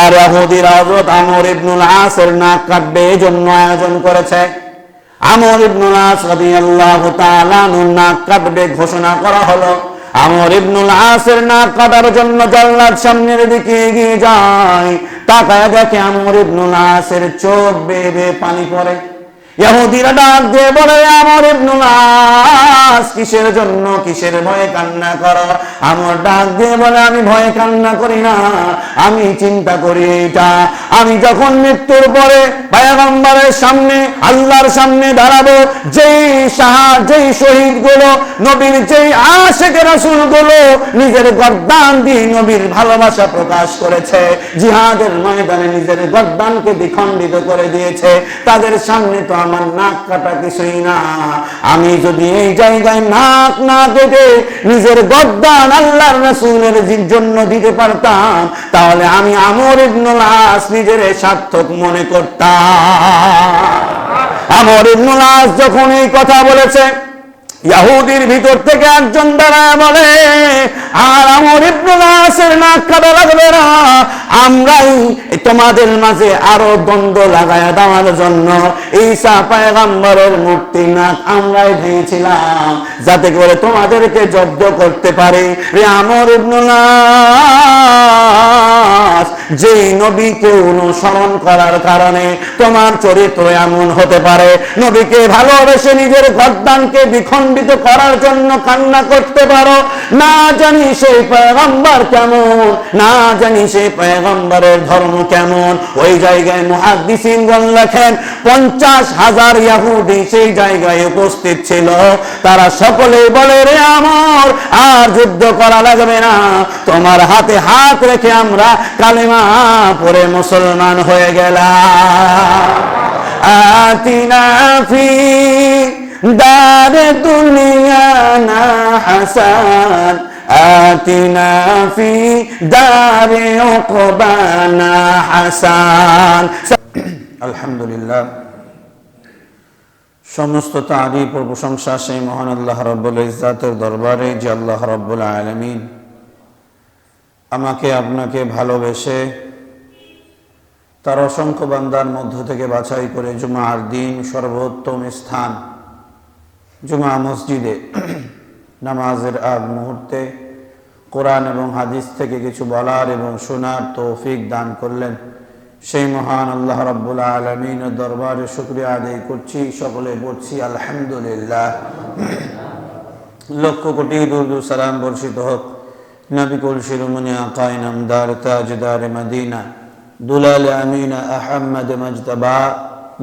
আর ইহুদিরা হযরত আমর ইবনুল আসের নাক কাটবে এই জন্য আয়োজন করেছে। আমর ইবনুল আস রাদিয়াল্লাহু তাআলা নাক কাটবে ঘোষণা করা হলো। আমর ইবনুল আসের নাক কাটার জন্য জাল্লাদ সামনের দিকে এগিয়ে যায়। তাকায় দেখে আমর ইবনুল আসের চোখ বেয়ে বেয়ে পানি পড়ে। ইহুদিরা ডাক দিয়ে বলে, আমর ইবনুল আস কিসের জন্য, কিসের ভয়ে কান্না করো? আমর ডাক দিয়ে বলে, আমি ভয়ে কান্না করি না, আমি চিন্তা করি এইটা, আমি যখন মৃত্যুর পরে পয়গম্বরের সামনে, আল্লাহর সামনে দাঁড়াবো, যেই শহীদ গুলো, নবীর যেই আশিক রাসূল গুলো নিজের গর্দান দিয়ে নবীর ভালোবাসা প্রকাশ করেছে, জিহাদের ময়দানে নিজের গর্দানকে দ্বিখণ্ডিত করে দিয়েছে, তাদের সামনে তো আমার নাক কাটা কিছুই না। আমি যদি এই জায়গায় নাক না কেটে নিজের গর্দান আল্লাহর রাসূলের জন্য দিতে পারতাম, তাহলে আমি আমর ইবনুল আস নিজের সার্থক মনে করতাম। আমর ইবনুল আস যখন এই কথা বলেছে, ইহুদির ভিতর থেকে একজন দাঁড়ায় বলে, আর আমর ইবনুল আসের নাক কাটা লাগবে না, আমরাই তোমাদের মাঝে আরো দ্বন্দ্ব লাগায়া দেওয়ার জন্য ঈসা পয়গম্বরের মূর্তির নাক আমরাই ভেঙেছিলাম, যাতে করে তোমাদেরকে জব্দ করতে পারি। রে আমর ইবনুল আস, যেই নবীকে অনুসরণ করার কারণে তোমার চরিত্র এমন হতে পারে, নবীকে ভালোবেসে নিজের গর্দানকে দ্বিখণ্ডিত করার জন্য কান্না করতে পারো, না জানি সেই পয়গম্বর কেমন, না জানি সেই পয়গম্বরের ধর্ম কেমন। ওই জায়গায় মুহাদ্দিসিনগণ লেখেন 50,000 ইহুদি সেই জায়গায় উপস্থিত ছিল। তারা সকলেই বলে, রে আমর, আর যুদ্ধ করা লাগবে না, তোমার হাতে হাত রেখে আমরা কালেমা পড়ে মুসলমান হয়ে গেলাম। আতিনা ফি দারে দুনিয়া না হাসান, আতিনা ফি দারে উকবানা হাসান। আলহামদুলিল্লাহ, সমস্ত তারিফ ও প্রশংসা সেই মহান আল্লাহ রাব্বুল ইজ্জাতের দরবারে, যে আল্লাহ রাব্বুল আলামিন আমাকে আপনাকে ভালোবেসে তার অসংখ্য বান্দার মধ্য থেকে বাছাই করে জুমার দিন সর্বোত্তম স্থান জুমা মসজিদে নামাজের আগ মুহূর্তে কোরআন এবং হাদিস থেকে কিছু বলার এবং শোনার তৌফিক দান করলেন। সেই মহান আল্লাহ রাব্বুল আলামিনের দরবারে শুকরিয়া আদায় করছি, সকলে পড়ছি আলহামদুলিল্লাহ। লক্ষ কোটি দুরূদ ও সালাম বর্ষিত হোক নবী কুল শিরোমণি আকায়ে নামদার তাজদার মদিনা দুলাল আমিনা আহমদ মুজতবা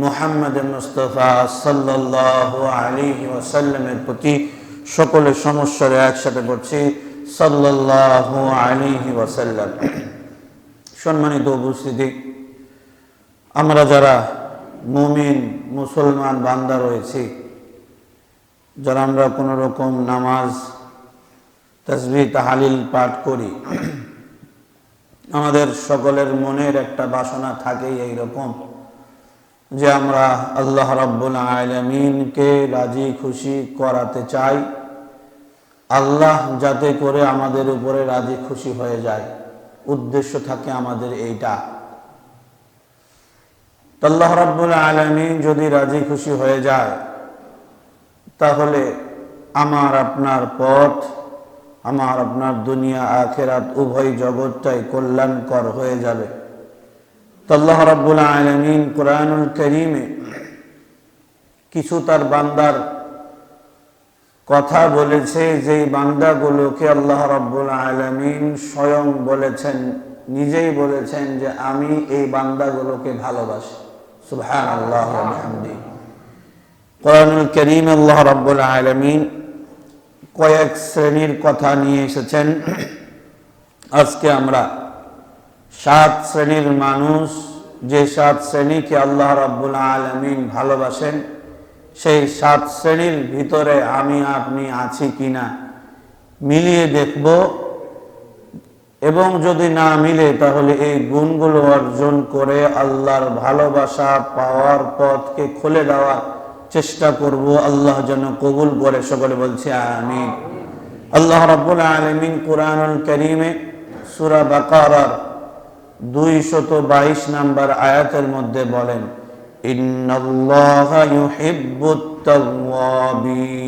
মুহাম্মদ মুস্তাফা সাল্লাল্লাহু আলাইহি ওয়াসাল্লামের প্রতি সকলের সমস্যারে একসাথে পড়ছি সাল্লাল্লাহু আলাইহি ওয়াসাল্লাম। সম্মানিত উপস্থিতি, আমরা যারা মুমিন মুসলমান বান্দা রয়েছি, যারা আমরা কোনো রকম নামাজ তাসবিহ তাহলিল পাঠ করি, আমাদের সকলের মনের একটা বাসনা থাকেই এইরকম যে আমরা আল্লাহ রাব্বুল আলামিনকে রাজি খুশি করাতে চাই, আল্লাহ যাতে করে আমাদের উপরে রাজি খুশি হয়ে যায়, উদ্দেশ্য থাকে আমাদের এইটা। আল্লাহ রাব্বুল আলামিন যদি রাজি খুশি হয়ে যায়, তাহলে আমার আপনার পথ, আমার আপনার দুনিয়া আখিরাত উভয় জগৎটাই কল্যাণকর হয়ে যাবে। আল্লাহ রাব্বুল আলামিন কুরআনুল কারীমে কিছু তার বান্দার কথা বলেছে, যেই বান্দাগুলোকে আল্লাহ রাব্বুল আলামিন স্বয়ং বলেছেন, নিজেই বলেছেন যে আমি এই বান্দাগুলোকে ভালোবাসি। সুবহানাল্লাহ ওয়া বিহামদিহি। কুরআনুল কারীমে আল্লাহ রাব্বুল আলামিন কয়েক শ্রেণীর কথা নিয়ে এসেছেন। আজকে আমরা 7 শ্রেণীর মানুষ, যে 7 শ্রেণীকে আল্লাহ রাব্বুল আলামিন ভালোবাসেন, সেই 7 শ্রেণীর ভিতরে আমি আপনি আছি কিনা মিলিয়ে দেখব, এবং যদি না মিলে তাহলে এই গুণগুলো অর্জন করে আল্লাহর ভালোবাসা পাওয়ার পথকে খুলে দেওয়ার চেষ্টা করব। আল্লাহ যেন কবুল করে, সকলে বলছে আমিন। আল্লাহ রাব্বুল আলামিন কুরআনুল কারীমে সূরা বাকারার 222 নম্বর আয়াতের মধ্যে বলেন, ইন্নাল্লাহা ইউহিব্বুত তাওয়াবিন।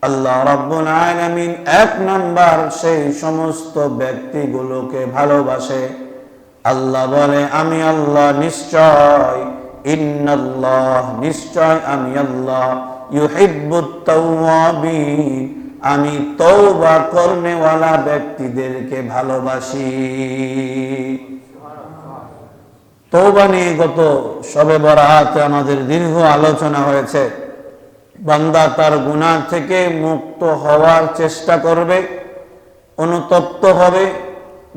আল্লাহ রাব্বুল আলামিন এক নাম্বার সেই সমস্ত ব্যক্তিগুলোকে ভালোবাসে। আল্লাহ বলে, আমি আল্লাহ নিশ্চয়, ইন্নাল্লাহ নিশ্চয় আমি আল্লাহ, ইউহিব্বুত তাওয়াবিন আমি তওবা করনেওয়ালা ব্যক্তিদেরকে ভালোবাসি। তওবা নিয়ে গত শবে বরাতে আমাদের দীর্ঘ আলোচনা হয়েছে। বান্দা তার গুনাহ থেকে মুক্ত হওয়ার চেষ্টা করবে, অনুতপ্ত হবে,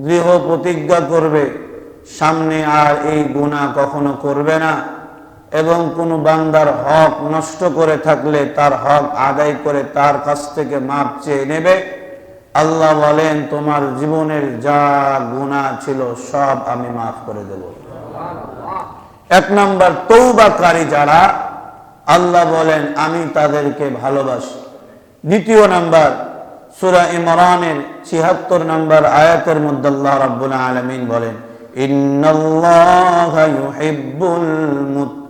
দৃঢ় প্রতিজ্ঞা করবে সামনে আর এই গুনাহ কখনো করবে না, এবং কোনো বান্দার হক নষ্ট করে থাকলে তার হক আদায় করে তার কাছ থেকে মাপ চেয়ে নেবে। আল্লাহ বলেন, তোমার জীবনের যা গুনাহ ছিল সব আমি মাফ করে দেব। এক নাম্বার তওবাকারী যারা, আল্লাহ বলেন আমি তাদেরকে ভালোবাসি। দ্বিতীয় নাম্বার, সূরা ইমরানের ৭৬ নম্বর আয়াতের মধ্যে আল্লাহ রাব্বুল আলামিন বলেন, ইন্নাল্লাহা ইউহিব্বুল মুত্তাকিন।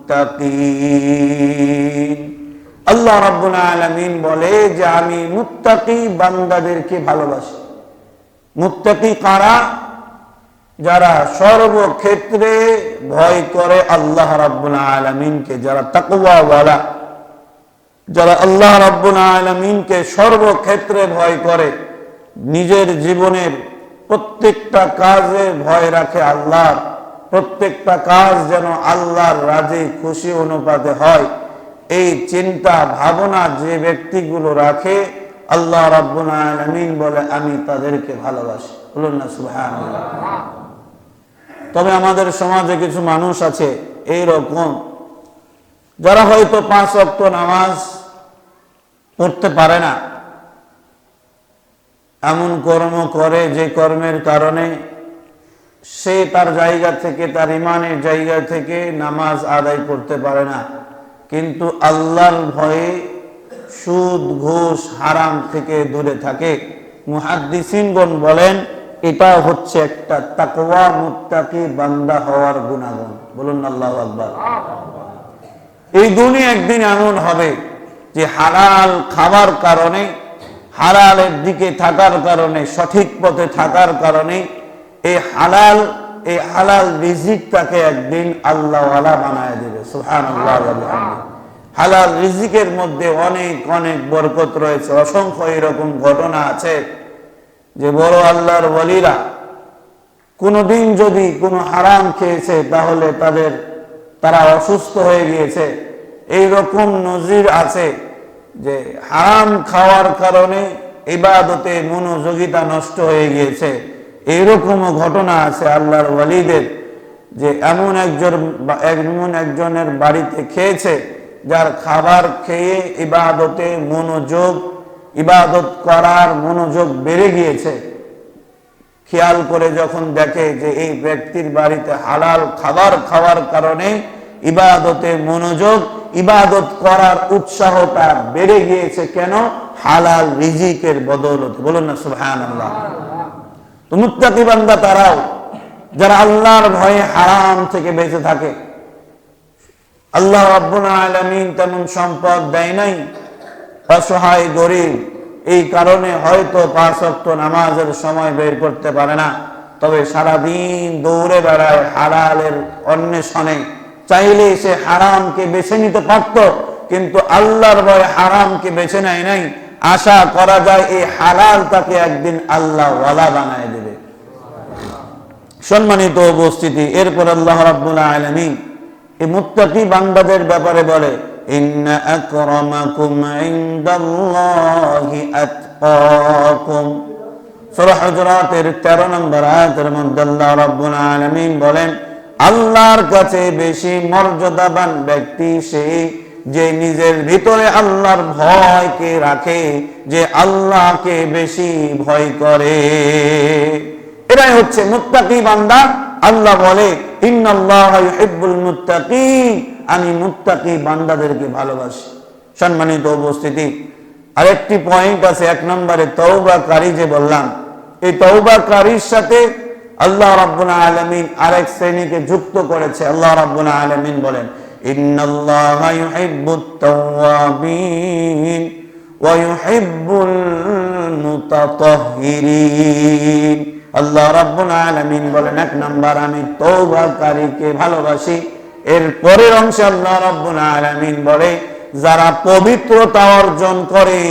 আল্লাহ রাব্বুল আলামিন বলে যে আমি মুত্তাকি বান্দাদেরকে ভালোবাসি। মুত্তাকি কারা? যারা সর্বক্ষেত্রে ভয় করে আল্লাহ রাব্বুল আলামিনকে, যারা তাকওয়াওয়ালা, যারা আল্লাহ রাব্বুল আলামিনকে সর্বক্ষেত্রে ভয় করে, নিজের জীবনের প্রত্যেকটা কাজে ভয় রাখে আল্লাহর, প্রত্যেকটা কাজ যেন আল্লাহর রাজি খুশি অনুপাতে হয়, এই চিন্তা ভাবনা যে ব্যক্তিগুলো রাখে, আল্লাহ রাব্বুল আলামিন বলে আমি তাদেরকে ভালোবাসি। বলুন না সুবহানাল্লাহ। তবে আমাদের সমাজে কিছু মানুষ আছে এই রকম, যারা হয়তো 5 ওয়াক্ত নামাজ পড়তে পারে না, এমন কর্ম করে যে কর্মের কারণে সে তার জায়গা থেকে, তার ইমানের জায়গা থেকে নামাজ আদায় করতে পারে না, কিন্তু আল্লাহর ভয়ে সুদ ঘুষ হারাম থেকে দূরে থাকে। মুহাদ্দিসিনগণ বলেন এটা হচ্ছে একটা তাকওয়া মুত্তাকি বান্দা হওয়ার গুণাগুণ। বলুন আল্লাহু আকবার। এই দুনিয়া একদিন এমন হবে যে হালাল খাবার কারণে, হালালের দিকে থাকার কারণে, সঠিক পথে থাকার কারণে এই হালাল রিজিক তাকে একদিন আল্লাহওয়ালা বানায় দেবে। সুবহানাল্লাহ ওয়া বিহামদিহি। হালাল রিজিকের মধ্যে অনেক অনেক বরকত রয়েছে। অসংখ্য এরকম ঘটনা আছে যে বড় আল্লাহর ওয়ালিরা কোনদিন যদি কোনো হারাম খেয়েছে তাহলে তারা অসুস্থ হয়ে গিয়েছে। এই রকম নজির আছে যে হারাম খাওয়ার কারণে ইবাদতে মনোযোগিতা নষ্ট হয়ে গিয়েছে। এইরকমও ঘটনা আছে আল্লাহর ওয়ালিদের, যে এমন একজনের বাড়িতে খেয়েছে যার খাবার খেয়ে ইবাদত করার মনোযোগ বেড়ে গিয়েছে। খেয়াল করে যখন দেখে যে এই ব্যক্তির বাড়িতে হালাল খাবার খাওয়ার কারণে ইবাদতে মনোযোগ, ইবাদত করার উৎসাহটা বেড়ে গিয়েছে। কেন? হালাল রিজিকের বদৌলতে। বলুন না সুবহানাল্লাহ। তো মুত্তাকি বান্দা তারাও যারা আল্লাহর ভয়ে হারাম থেকে বেঁচে থাকে। আল্লাহ রাব্বুল আলামিন তেমন সম্পদ দেয় নাই, অসহায় গরিব, এই কারণে হয়তো 5 ওয়াক্ত নামাজের সময় বের করতে পারে না, তবে সারাদিন দৌড়ে বেড়ায় হালালের অন্বেষণে। চাইলে সে হারামকে বেছে নিতে পারত, কিন্তু আল্লাহর ভয়ে হারামকে বেছে নেয় নাই। আশা করা যায় এই হালাল তাকে একদিন আল্লাহ ওয়ালা বানায় দেবে। সম্মানিত উপস্থিতি, এরপর আল্লাহ রাব্বুল আলামিন এই মুত্তাকি বান্দাদের ব্যাপারে বলে, ইন্না আকরামাকুম ইনদাল্লাহি আতকাকুম। সূরা হুজুরাতের 13 নম্বর আয়াতের মধ্যে আল্লাহ রাব্বুল আলামিন বলেন, আল্লাহর কাছে বেশি মর্যাদাবান ব্যক্তি সেই যে নিজের ভিতরে আল্লাহর ভয়কে রাখে, যে আল্লাহকে বেশি ভয় করে। এটাই হচ্ছে মুত্তাকি বান্দা। আল্লাহ বলে, ইন্নাল্লাহা ইউহিব্বুল মুত্তাকিন, আমি মুত্তাকি বান্দাদেরকে ভালোবাসি। সম্মানিত উপস্থিতি, আরেকটি পয়েন্ট আছে 1 নম্বরে তওবাকারী যে বললাম, এই তওবাকারীর সাথে আল্লাহ রাব্বুল আলামিন আরেক শ্রেণীকে যুক্ত করেছে। আল্লাহ রাব্বুল আলামিন বলেন, ইন্নাল্লাহা ইউহিব্বুত তাওয়াবিন ওয়া ইউহিব্বুল মুতাতাহহিরিন। আল্লাহ রাব্বুল আলামিন বলেন, এক নাম্বার আমি তওবাকারীকে ভালোবাসি। এর পরের অংশে আল্লাহ রাব্বুল আলামিন বলে, যারা পবিত্রতা অর্জন করে,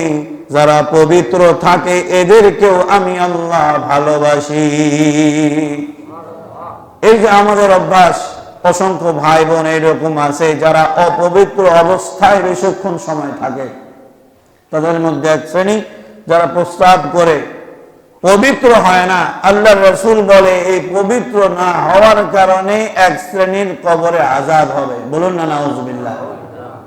যারা পবিত্র থাকে, এদেরকেও আমি আল্লাহ ভালোবাসি। এই যে আমাদের অভ্যাস, অসংখ্য ভাই বোন এরকম আছে যারা অপবিত্র অবস্থায় বেশিক্ষণ সময় থাকে। তাদের মধ্যে এক শ্রেণী যারা প্রস্রাব করে পবিত্র হয় না। আল্লাহ রাসূল বলে, এই পবিত্র না হওয়ার কারণে এক শ্রেণীর কবরে আযাব হবে। বলুন না নাউযুবিল্লাহ।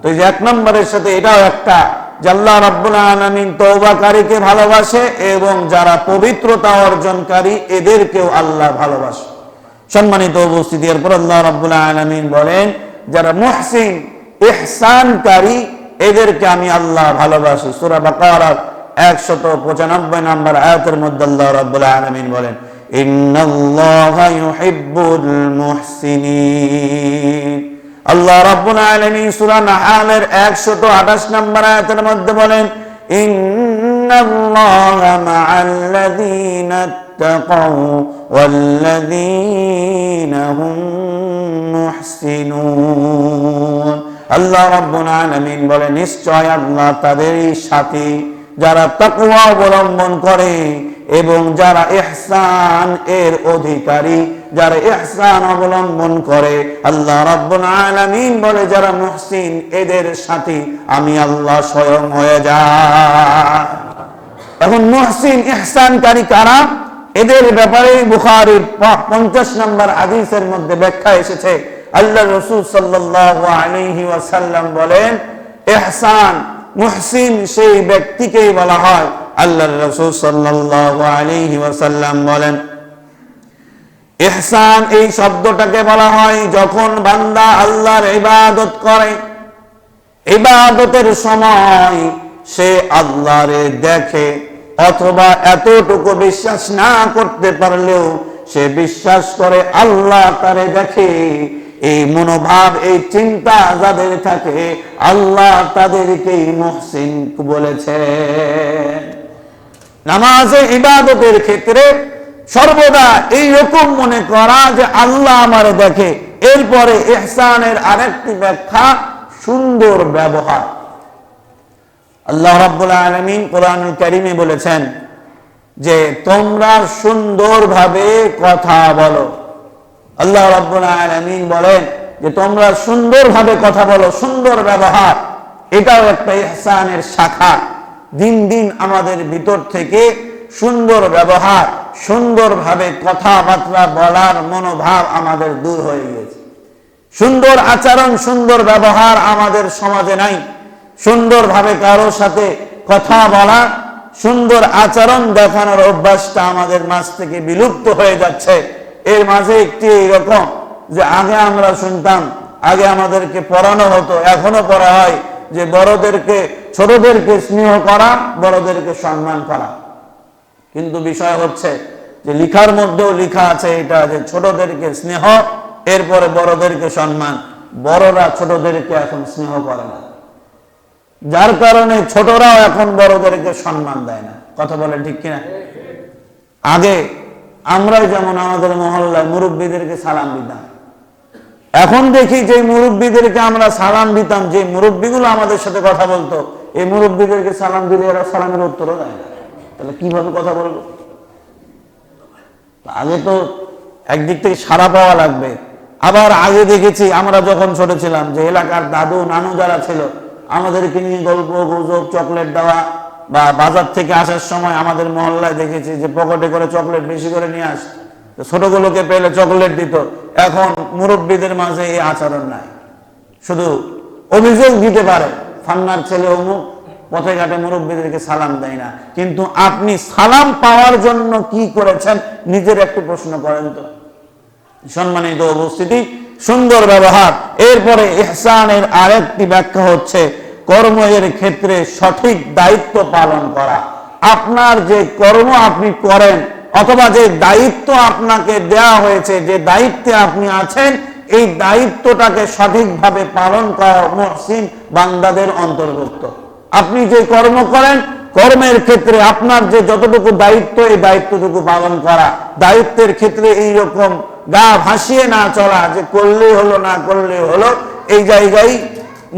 তো এই যে এক নম্বরের সাথে এটাও একটা, যে আল্লাহ রাব্বুল আলামিন তওবাকারীকে ভালোবাসে এবং যারা পবিত্রতা অর্জনকারী এদেরকেও আল্লাহ ভালোবাসে। সম্মানিত উপস্থিতি, এরপর আল্লাহ রাব্বুল আলামিন বলেন, যারা মুহসিন ইহসানকারী এদেরকে আমি আল্লাহ ভালোবাসি। সূরা বাকারার 195 নম্বর আয়াতের মধ্যে আল্লাহ রাব্বুল আলামিন বলেন, ইন্নাল্লাহা ইউহিব্বুল মুহসিনিন। আল্লাহ রাব্বুল আলামিন সূরা নাহলের 128 নম্বর আয়াতের মধ্যে বলেন, ইন্নাল্লাহা মা'আল্লাযীনা ইত্তাকাউ ওয়াল্লাযীনা হুম মুহসিনুন। আল্লাহ রাব্বুল আলামিন বলেন, নিশ্চয় আল্লাহ তাদেরই সাথী যারা তাকওয়া অবলম্বন করে এবং যারা ইহসান এর অধিকারী, যারা ইহসান অবলম্বন করে। আল্লাহ রাব্বুল আলামিন বলে, যারা মুহসিন এদের সাথী আমি আল্লাহ স্বয়ং হয়ে যাই। এখন মুহসিন ইহসানকারী কারা, এদের ব্যাপারে বুখারীর 50 নম্বর হাদিসের মধ্যে ব্যাখ্যা এসেছে। আল্লাহ রাসূল সাল্লাল্লাহু আলাইহি ওয়াসাল্লাম বলেন, ইহসান মুহসিন সেই ব্যক্তিকেই বলা হয়। আল্লাহ রাসূল সাল্লাল্লাহু আলাইহি ওয়াসাল্লাম বলেন, ইহসান এই শব্দটাকে বলা হয় যখন বান্দা আল্লাহর ইবাদত করে, ইবাদতের সময় সে আল্লাহরে দেখে, অথবা এতটুকু বিশ্বাস না করতে পারলেও সে বিশ্বাস করে আল্লাহ তারে দেখে। এই মনোভাব, এই চিন্তা যাদের থাকে, আল্লাহ তাদেরকেই মুহসিন বলেছে। নামাজে ইবাদতের ক্ষেত্রে সর্বদা এইরকম মনে করা যে আল্লাহ আমারে দেখে। এরপরে ইহসানের আরেকটি ব্যাখ্যা সুন্দর ব্যবহার। আল্লাহ রাব্বুল আলামিন কোরআনুল কারীমে বলেছেন যে তোমরা সুন্দরভাবে কথা বলো। আল্লাহ রাব্বুল আলামিন বলেন যে তোমরা সুন্দরভাবে কথা বলো, সুন্দর ব্যবহার, এটাও একটা ইহসানের শাখা। দিন দিন আমাদের ভিতর থেকে সুন্দর ব্যবহার, সুন্দরভাবে কথাবার্তা বলার মনোভাব আমাদের দূর হয়ে গেছে। সুন্দর আচরণ, সুন্দর ব্যবহার আমাদের সমাজে নাই। সুন্দরভাবে কারোর সাথে কথা বলা, সুন্দর আচরণ দেখানোর অভ্যাসটা আমাদের মাঝ থেকে বিলুপ্ত হয়ে যাচ্ছে। এর মাঝে একটি এরকম যে আগে আমরা শুনতাম, আগে আমাদেরকে পড়ানো হতো, এখনো পড়া হয় যে বড়দেরকে, ছোটদেরকে স্নেহ করা, বড়দেরকে সম্মান করা। কিন্তু বিষয় হচ্ছে যে লিখার মধ্যেও লিখা আছে এটা, যে ছোটদেরকে স্নেহ, এরপরে বড়দেরকে সম্মান। বড়রা ছোটদেরকে এখন স্নেহ করে না, যার কারণে ছোটরাও এখন বড়দেরকে সম্মান দেয় না। কথা বলে ঠিক কিনা? আগে আমরাই যেমন আমাদের মহল্লায় মুরব্বীদেরকে সালাম দিতাম, এখন দেখি যে মুরব্বীদেরকে আমরা সালাম দিতাম, যে মুরব্বীগুলো আমাদের সাথে কথা বলতো, এই মুরব্বীদেরকে সালাম দিলে এরা সালামের উত্তরও দেয় না। তাহলে কিভাবে কথা বলবো? আগে তো একদিক থেকে সাড়া পাওয়া লাগবে। আবার আগে দেখেছি আমরা যখন ছোট ছিলাম যে এলাকার দাদু নানু যারা ছিল আমাদেরকে নিয়ে গল্প গুজব, চকলেট দেওয়া, বা বাজার থেকে আসার সময় আমাদের মহল্লায় দেখেছি যে পকেটে করে চকলেট বেশি করে নিয়ে আসত, ছোটগুলোকে পেলে চকলেট দিত। এখন মুরব্বীদের মাঝে এই আচরণ নাই, শুধু অভিযোগ দিতে পারে ফান্নার ছেলে অমুক পথে ঘাটে মুরব্বীদেরকে সালাম দেয় না। কিন্তু আপনি সালাম পাওয়ার জন্য কি করেছেন নিজের একটু প্রশ্ন করেন তো। সম্মানিত উপস্থিতি, সুন্দর ব্যবহার। এরপরে ইহসানের আরেকটি ব্যাখ্যা হচ্ছে কর্মের ক্ষেত্রে সঠিক দায়িত্ব পালন করা। আপনার যে কর্ম আপনি করেন, অথবা যে দায়িত্ব আপনাকে দেয়া হয়েছে, যে দায়িত্বে আপনি আছেন, এই দায়িত্বটাকে সঠিকভাবে পালন করা মুহসিন বান্দাদের অন্তর্ভুক্ত। আপনি যে কর্ম করেন, কর্মের ক্ষেত্রে আপনার যে যতটুকু দায়িত্ব, এই দায়িত্বটুকু পালন করা। দায়িত্বের ক্ষেত্রে এইরকম গা ভাসিয়ে না চলা, যে করলে হলো না করলে হলো, এই জায়গায়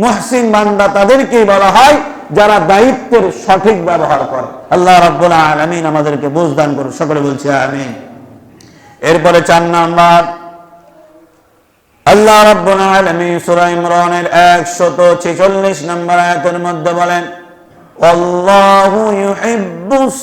মুহসিন বান্দা তাদেরকেই বলা হয় যারা দায়িত্বের সঠিক ব্যবহার করে। আল্লাহ রাব্বুল আলামিন আমাদেরকে বুঝ দান করুন, সকলে বলছি আমিন। এরপরে 4 নাম্বার, আল্লাহ রাব্বুল আলামিন সূরা ইমরানের 146 নম্বর আয়াতের মধ্যে বলেন, আল্লাহু ইউহিব্বুস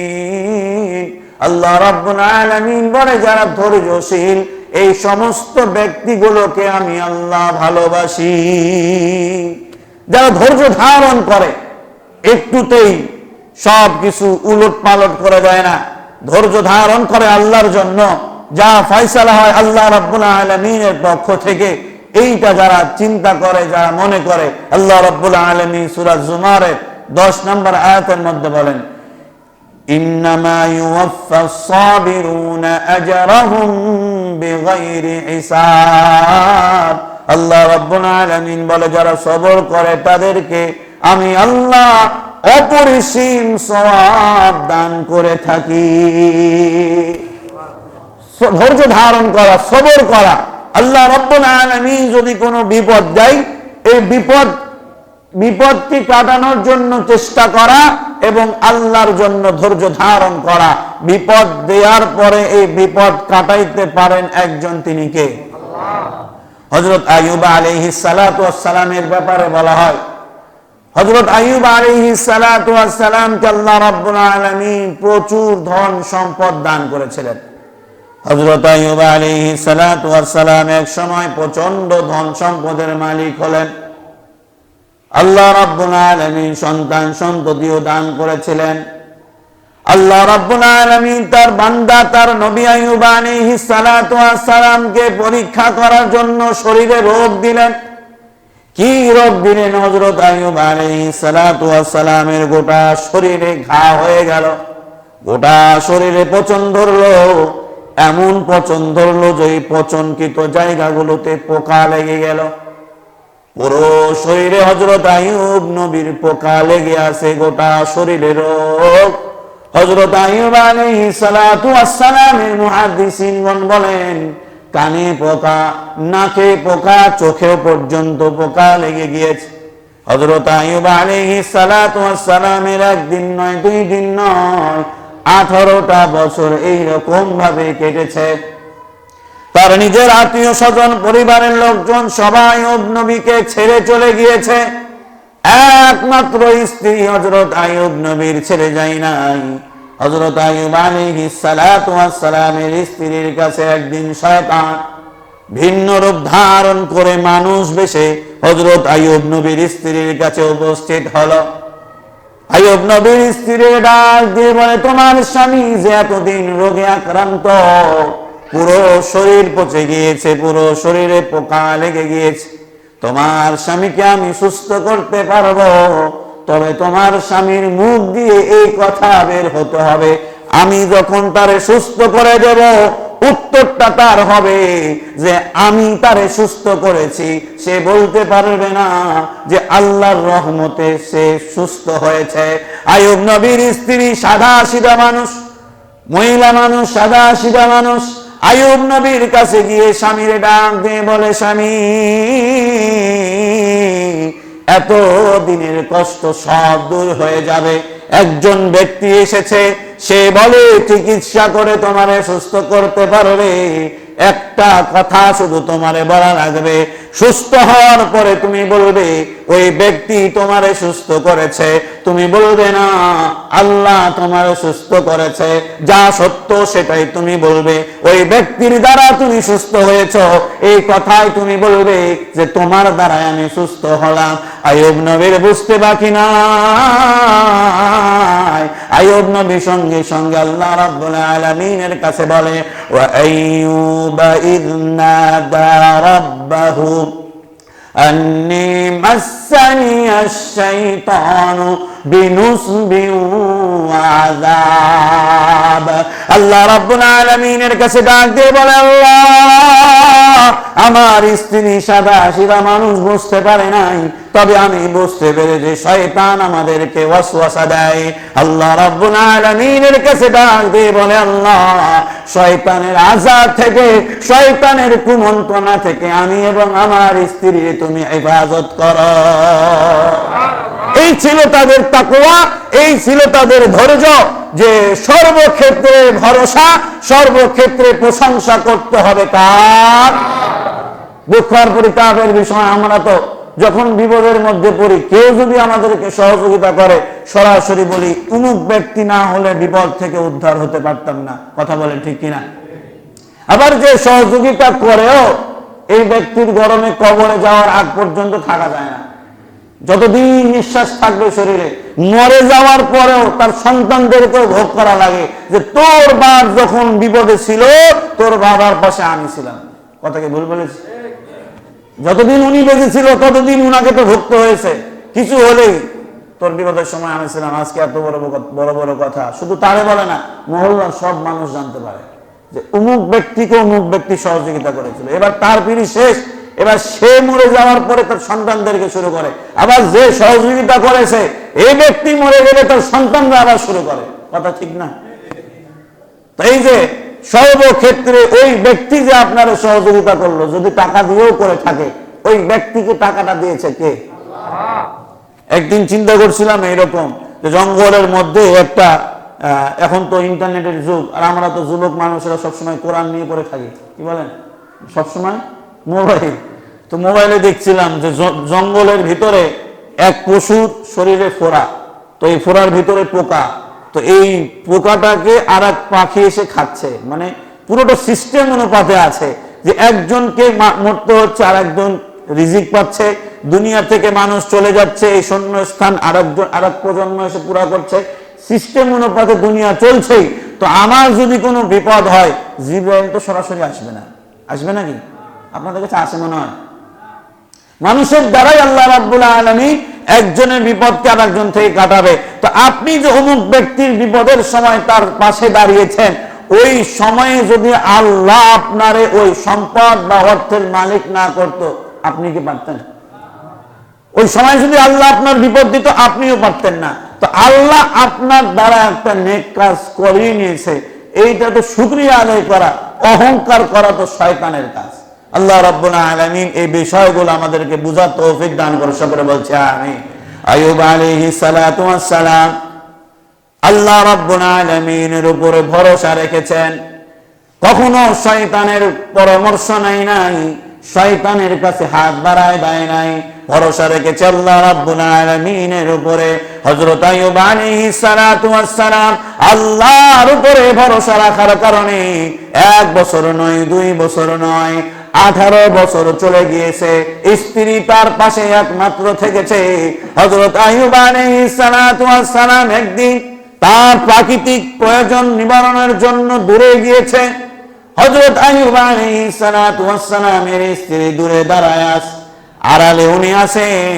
সাবিরিন। আল্লাহ রাব্বুল আলামিন বলে যারা ধৈর্যশীল, এই সমস্ত ব্যক্তিগুলোকে আমি আল্লাহ ভালোবাসি। যারা ধৈর্য ধারণ করে, একটুতেই সব কিছু উলট পালট করে দেয় না, ধৈর্য ধারণ করে আল্লাহর জন্য, যা ফয়সালা হয় আল্লাহ রাব্বুল আলামিনের পক্ষ থেকে, এইটা যারা চিন্তা করে, যারা মনে করে, আল্লাহ রাব্বুল আলামিন সূরা জুমারের 10 নম্বর আয়াতের মধ্যে বলেন, ইন্নামা ইউওয়াফাস সাবিরুনা আজরাহুম বিগাইরি হিসাব। আল্লাহ রাব্বুল আলামিন বলে যারা সবর করে তাদেরকে আমি আল্লাহ অপরিসীম সওয়াব দান করে থাকি। ধৈর্য ধারণ করা, সবর করা, আল্লাহ রাব্বুল আলামিন যদি কোনো বিপদ দেয়, এই বিপদটি কাটানোর জন্য চেষ্টা করা এবং আল্লাহর জন্য ধৈর্য ধারণ করা। বিপদ দেওয়ার পরে এই বিপদ কাটাইতে পারেন একজন, তিনি কে? হযরত আইয়ুব আলাইহিস সালাতু ওয়াস সালামের ব্যাপারে বলা হয়, হযরত আইয়ুব আলাইহিস সালাতু ওয়াস সালামকে আল্লাহ রাব্বুল আলামিন প্রচুর ধন সম্পদ দান করেছিলেন। হযরত আইয়ুব আলাইহিস সালাতু ওয়াস সালাম এক সময় প্রচন্ড ধন সম্পদের মালিক হলেন। আল্লাহ রাব্বুল আলামিন সন্তান সন্ততিও দান করেছিলেন। আল্লাহ রাব্বুল আলামিন তার বান্দা, তার নবী আইয়ুব আলাইহিস সালাতু ওয়াস সালামকে পরীক্ষা করার জন্য শরীরে রোগ দিলেন। কি রোগ দিলেন? হযরত আইয়ুব আলাইহিস সালাতু ওয়াস সালামের গোটা শরীরে ঘা হয়ে গেল, গোটা শরীরে পচন ধরলো। এমন পচন ধরলো যে পচনকৃত জায়গাগুলোতে পোকা লেগে গেল। পুরো শরীরে হযরত আইয়ুব নবীর পোকা লেগে আছে, গোটা শরীরে রোগ। হযরত আইয়ুব আলাইহিস সালাতু ওয়াস সালামের মুহাদ্দিসিনগণ বলেন, কানে পোকা, নাকে পোকা, চোখে পর্যন্ত পোকা লেগে গিয়েছে। হযরত আইয়ুব আলাইহিস সালাতু ওয়াস সালামের একদিন নয়, 2 দিন নয়, 18টা বছর এইরকম ভাবে কেটেছে। তার নিজের আত্মীয় স্বজন, পরিবারের লোকজন সবাই আইয়ুব নবীকে ছেড়ে চলে গিয়েছে। একমাত্র স্ত্রী হযরত আইয়ুব নবীর ছেড়ে যায় নাই। হযরত আইয়ুব আলাইহিস সালাতু ওয়াস সালামের স্ত্রীর কাছে একদিন শয়তান ভিন্ন রূপ ধারণ করে মানুষ বেশে হযরত আইয়ুব নবীর স্ত্রীর কাছে উপস্থিত হলো। আইয়ুব নবীর স্ত্রীর ডাক দিয়ে বলে, তোমার স্বামী যে এতদিন রোগে আক্রান্ত, পুরো শরীর পচে গিয়েছে, পুরো শরীরে পোকা লেগে গিয়েছে, তোমার স্বামীকে আমি সুস্থ করতে পারবো, তবে তোমার স্বামীর মুখ দিয়ে এই কথা বের হতে হবে, আমি যখন তারে সুস্থ করে দেব, উত্তরটা তার হবে যে আমি তারে সুস্থ করেছি। সে বলতে পারবে না যে আল্লাহর রহমতে সে সুস্থ হয়েছে। আইয়ুব নবীর স্ত্রী সাদা সিধা মানুষ, মহিলা মানুষ, সাদা সিধা মানুষ। আইয়ুব নবীর কাছে গিয়ে স্বামীর ডাক দিয়ে বলে, স্বামী, এত দিনের কষ্ট সব দূর হয়ে যাবে। একজন ব্যক্তি এসেছে, সে বলে চিকিৎসা করে তোমারে সুস্থ করতে পারবে। একটা কথা শুধু তোমারে বলা লাগবে, সুস্থ হওয়ার পরে তুমি বলবে ওই ব্যক্তি তোমারে সুস্থ করেছে, তুমি বলবে না আল্লাহ তোমারে সুস্থ করেছে। যা সত্য সেটাই তুমি বলবে। ওই ব্যক্তির দ্বারা তুমি সুস্থ হয়েছো, এই কথাই তুমি বলবে যে তোমার দ্বারাই আমি সুস্থ হলাম। আইয়ুব নবীর বুঝতে বাকি নাই। আইয়ুব নবী সঙ্গে সঙ্গে আল্লাহ রাব্বুল আলামিনের কাছে বলে, ওয়া আইয়ুবা ইয নাদা রাব্বাহু আন্নী মাসসানিয়াশ শাইতানু বিনুসবিন ওয়া আযাব। আল্লাহ রাব্বুল আলামিনের কাছে ডাক দিয়ে বলে, আল্লাহ, আমার স্ত্রী সাদা সিধা মানুষ বুঝতে পারে নাই, তবে আমি বুঝতে পেরেছি শয়তান আমাদেরকে ওয়াসওয়াসা দেয়। আল্লাহ রাব্বুল আলামিনের কাছে ডাক দিয়ে বলে, আল্লাহ, শয়তানের আযাব থেকে, শয়তানের কুমন্ত্রণা থেকে আমি এবং আমার স্ত্রী তুমি হেফাজত করো। এই ছিল তাদের তাকওয়া, এই ছিল তাদের ধৈর্য, যে সর্বক্ষেত্রে ভরসা, সর্বক্ষেত্রে প্রশংসা করতে হবে কার? দুঃখের পরিতাপের বিষয়, আমরা তো যখন বিপদের মধ্যে পড়ি, কেউ যদি আমাদেরকে সহযোগিতা করে, সরাসরি বলি অমুক ব্যক্তি না হলে বিপদ থেকে উদ্ধার হতে পারতাম না। কথা বলেন ঠিক কিনা? আবার যে সহযোগিতা করেও এই ব্যক্তির গরমে কবরে যাওয়ার আগ পর্যন্ত থাকা যায় না। যতদিন নিঃশ্বাস থাকবে শরীরে, মরে যাওয়ার পরেও তার সন্তানদেরকেও ভোগ করা লাগে যে তোর বাপ যখন বিপদে ছিল, তোর বাবার পাশে আমি ছিলাম। কথা কি ভুল বলেছি? যতদিন উনি বেঁচে ছিল ততদিন উনাকে তো ভুগতে হয়েছে, কিছু হলেই তোর বিপদের সময় আমি ছিলাম। আজকে এত বড় বড় বড় কথা শুধু তারে বলে না, মহল্লার সব মানুষ জানতে পারে যে অমুক ব্যক্তিকে অমুক ব্যক্তি সহযোগিতা করেছিল। এবার তার পিড়ি শেষ, এবার সে মরে যাওয়ার পরে তার সন্তানদেরকে শুরু করে। আবার যে সহযোগিতা করেছে এই ব্যক্তি মরে গেলে তার সন্তানরা আবার শুরু করে। কথা ঠিক না? এই যে সর্বক্ষেত্রে ওই ব্যক্তি যে আপনার সহযোগিতা করলো, যদি টাকা দিয়েও করে থাকে, ওই ব্যক্তিকে টাকাটা দিয়েছে কে? একদিন চিন্তা করছিলাম এইরকম, যে জঙ্গলের মধ্যে একটা, এখন তো ইন্টারনেটের যুগ, আর আমরা তো যুবক মানুষেরা সবসময় কোরআন নিয়ে পড়ে থাকি, কি বলেন, সবসময় মোবাইল। তো মোবাইলে দেখছিলাম যে জঙ্গলের ভিতরে এক পশুর শরীরে ফোড়া, তো এই ফোড়ার ভিতরে পোকা, তো এই পোকাটাকে আর এক পাখি এসে খাচ্ছে। মানে পুরোটা সিস্টেম অনুপাতে আছে যে একজনকে মরতে হচ্ছে, আর একজন রিজিক পাচ্ছে, দুনিয়া থেকে মানুষ চলে যাচ্ছে, এই শূন্য স্থান আর এক প্রজন্ম এসে পুরা করছে, সিস্টেম অনুপাতে দুনিয়া চলছেই। তো আমার যদি কোনো বিপদ হয়, জিবরাইল তো সরাসরি আসবে না, আসবে নাকি? আপনাদের কাছে আসে মনে হয়? মানুষের দ্বারাই আল্লাহ রাব্বুল আলামিন একজনের বিপদকে আর একজন থেকে কাটাবে। তো আপনি যে অমুক ব্যক্তির বিপদের সময় তার পাশে দাঁড়িয়েছেন, ওই সময়ে যদি আল্লাহ আপনারে ওই সম্পদ বা অর্থের মালিক না করত, আপনি কি পারতেন? ওই সময় যদি আল্লাহ আপনার বিপদ দিত, আপনিও পারতেন না। তো আল্লাহ আপনার দ্বারা একটা নেক কাজ করিয়ে নিয়েছে, এইটা তো শুকরিয়া আদায় করা, অহংকার করা তো শয়তানের কাজ। আল্লাহ রাব্বুল আলামিন এই বিষয়গুলো আমাদেরকে বুঝার তৌফিক দান করে। সকলে বলছে আমিন। আইয়ুব আলাইহিস সালাতু ওয়াস সালাম আল্লাহ রাব্বুল আলামিনের উপরে ভরসা রেখেছেন, কখনো শয়তানের পরামর্শ নাই, শয়তানের কাছে হাত বাড়ায় দেয় নাই, ভরসা রেখেছে আল্লাহ রাব্বুল আলামিনের উপরে। হযরত আইয়ুব আলাইহিস সালাতু ওয়াস সালাম আল্লাহর উপরে ভরসা রাখার কারণে 1 বছর নয়, 2 বছর নয়, 18 বছর চলে গিয়েছে। স্ত্রী তার পাশে একমাত্র থেকেছে। হযরত আইয়ুব আলাইহিস সালাতু ওয়াস সালাম একদিন তার প্রাকৃতিক প্রয়োজন নিবারণের জন্য দূরে গিয়েছে। হযরত আইয়ুব আলাইহিস সালাতু ওয়াস সালামের স্ত্রী দূরে দাঁড়ায় আছে, আড়ালে উনি আছেন।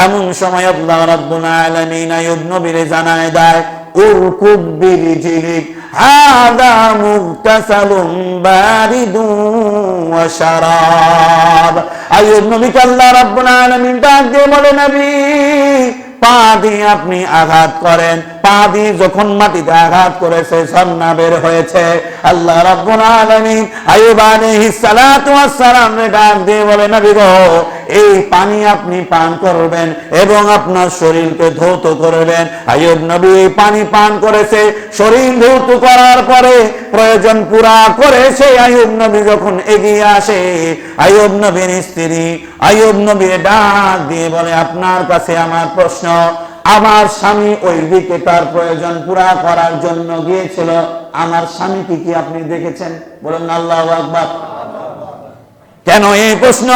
এমন সময় আল্লাহ রাব্বুল আলামিন আইয়ুব নবীরে জানায় দেয়, উরকুব বিরিজিলিক হাদা মুগতাসালুম বারিদুন ওয়া শারাব। আইয়ুব নবীকে আল্লাহ রাব্বুল আলামিন ডাক দিয়ে বলে, নবী, পা দিয়ে আপনি আঘাত করেন। পা দিয়ে যখন মাটিতে আঘাত করেছে, ঝর্ণা বের হয়েছে। আল্লাহ রাব্বুল আলামিন আইয়ুব আলাইহিস সালাতু ওয়াস সালামকে ডাক দিয়ে বলে, নবী গো, এই পানি আপনি পান করবেন এবং আপনার শরীরকে ধৌত করবেন। আইয়ুব নবী এই পানি পান করেছে, শরীর ধৌত করার পরে প্রয়োজন পুরা করে সেই আইয়ুব নবী যখন এগিয়ে আসে, আইয়ুব নবীর স্ত্রী আইয়ুব নবীর ডাক দিয়ে বলে, আপনার কাছে আমার প্রশ্ন, আমার স্বামী ওই দিকে তার প্রয়োজন পুরা করার জন্য গিয়েছিল, আমার স্বামীকে কি আপনি দেখেছেন? বলেন আল্লাহু আকবার। কেন এই প্রশ্ন?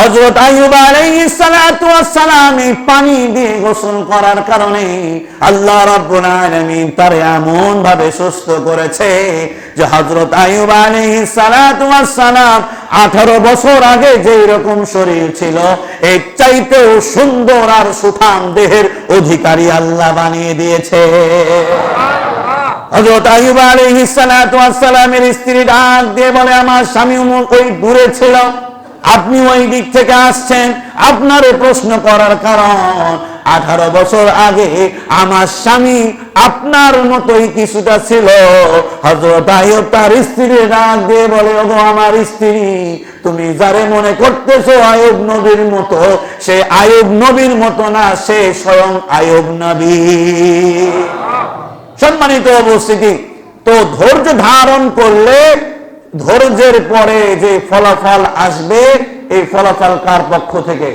হযরত আইয়ুব আলাইহিস সালাতু ওয়াস সালাম পানি দিয়ে গোসল করার কারণে আল্লাহ রাব্বুল আলামিন তার এমন ভাবে সুস্থ করেছে যে হযরত আইয়ুব আলাইহিস সালাতু ওয়াস সালাম 18 বছর আগে যে রকম শরীর ছিল এর চাইতেও সুন্দর আর সুঠাম দেহের অধিকারী আল্লাহ বানিয়ে দিয়েছে। হযরত আইয়ুব আলাইহিস সালাতু ওয়াস সালামের স্ত্রী ডাক দিয়ে বলে, আমার স্বামী ওই দূরে ছিল, আপনি ওই দিক থেকে আসছেন, আপনারে প্রশ্ন করার কারণ 18 বছর আগে আমার স্বামী আপনার মতোই কিছুটা ছিল। হযরত আইয়ুব তার স্ত্রী ডাক দিয়ে বলে, ওগো আমার স্ত্রী, তুমি যারে মনে করতেছো আইয়ুব নবীর মতো, সে আইয়ুব নবীর মতো না, সে স্বয়ং আইয়ুব নবী। সম্মানিত উপস্থিতি, তো ধৈর্য ধারণ করলে ধৈর্যের পরে যে ফলাফল আসবে, এই ফলাফল কার পক্ষ থেকে?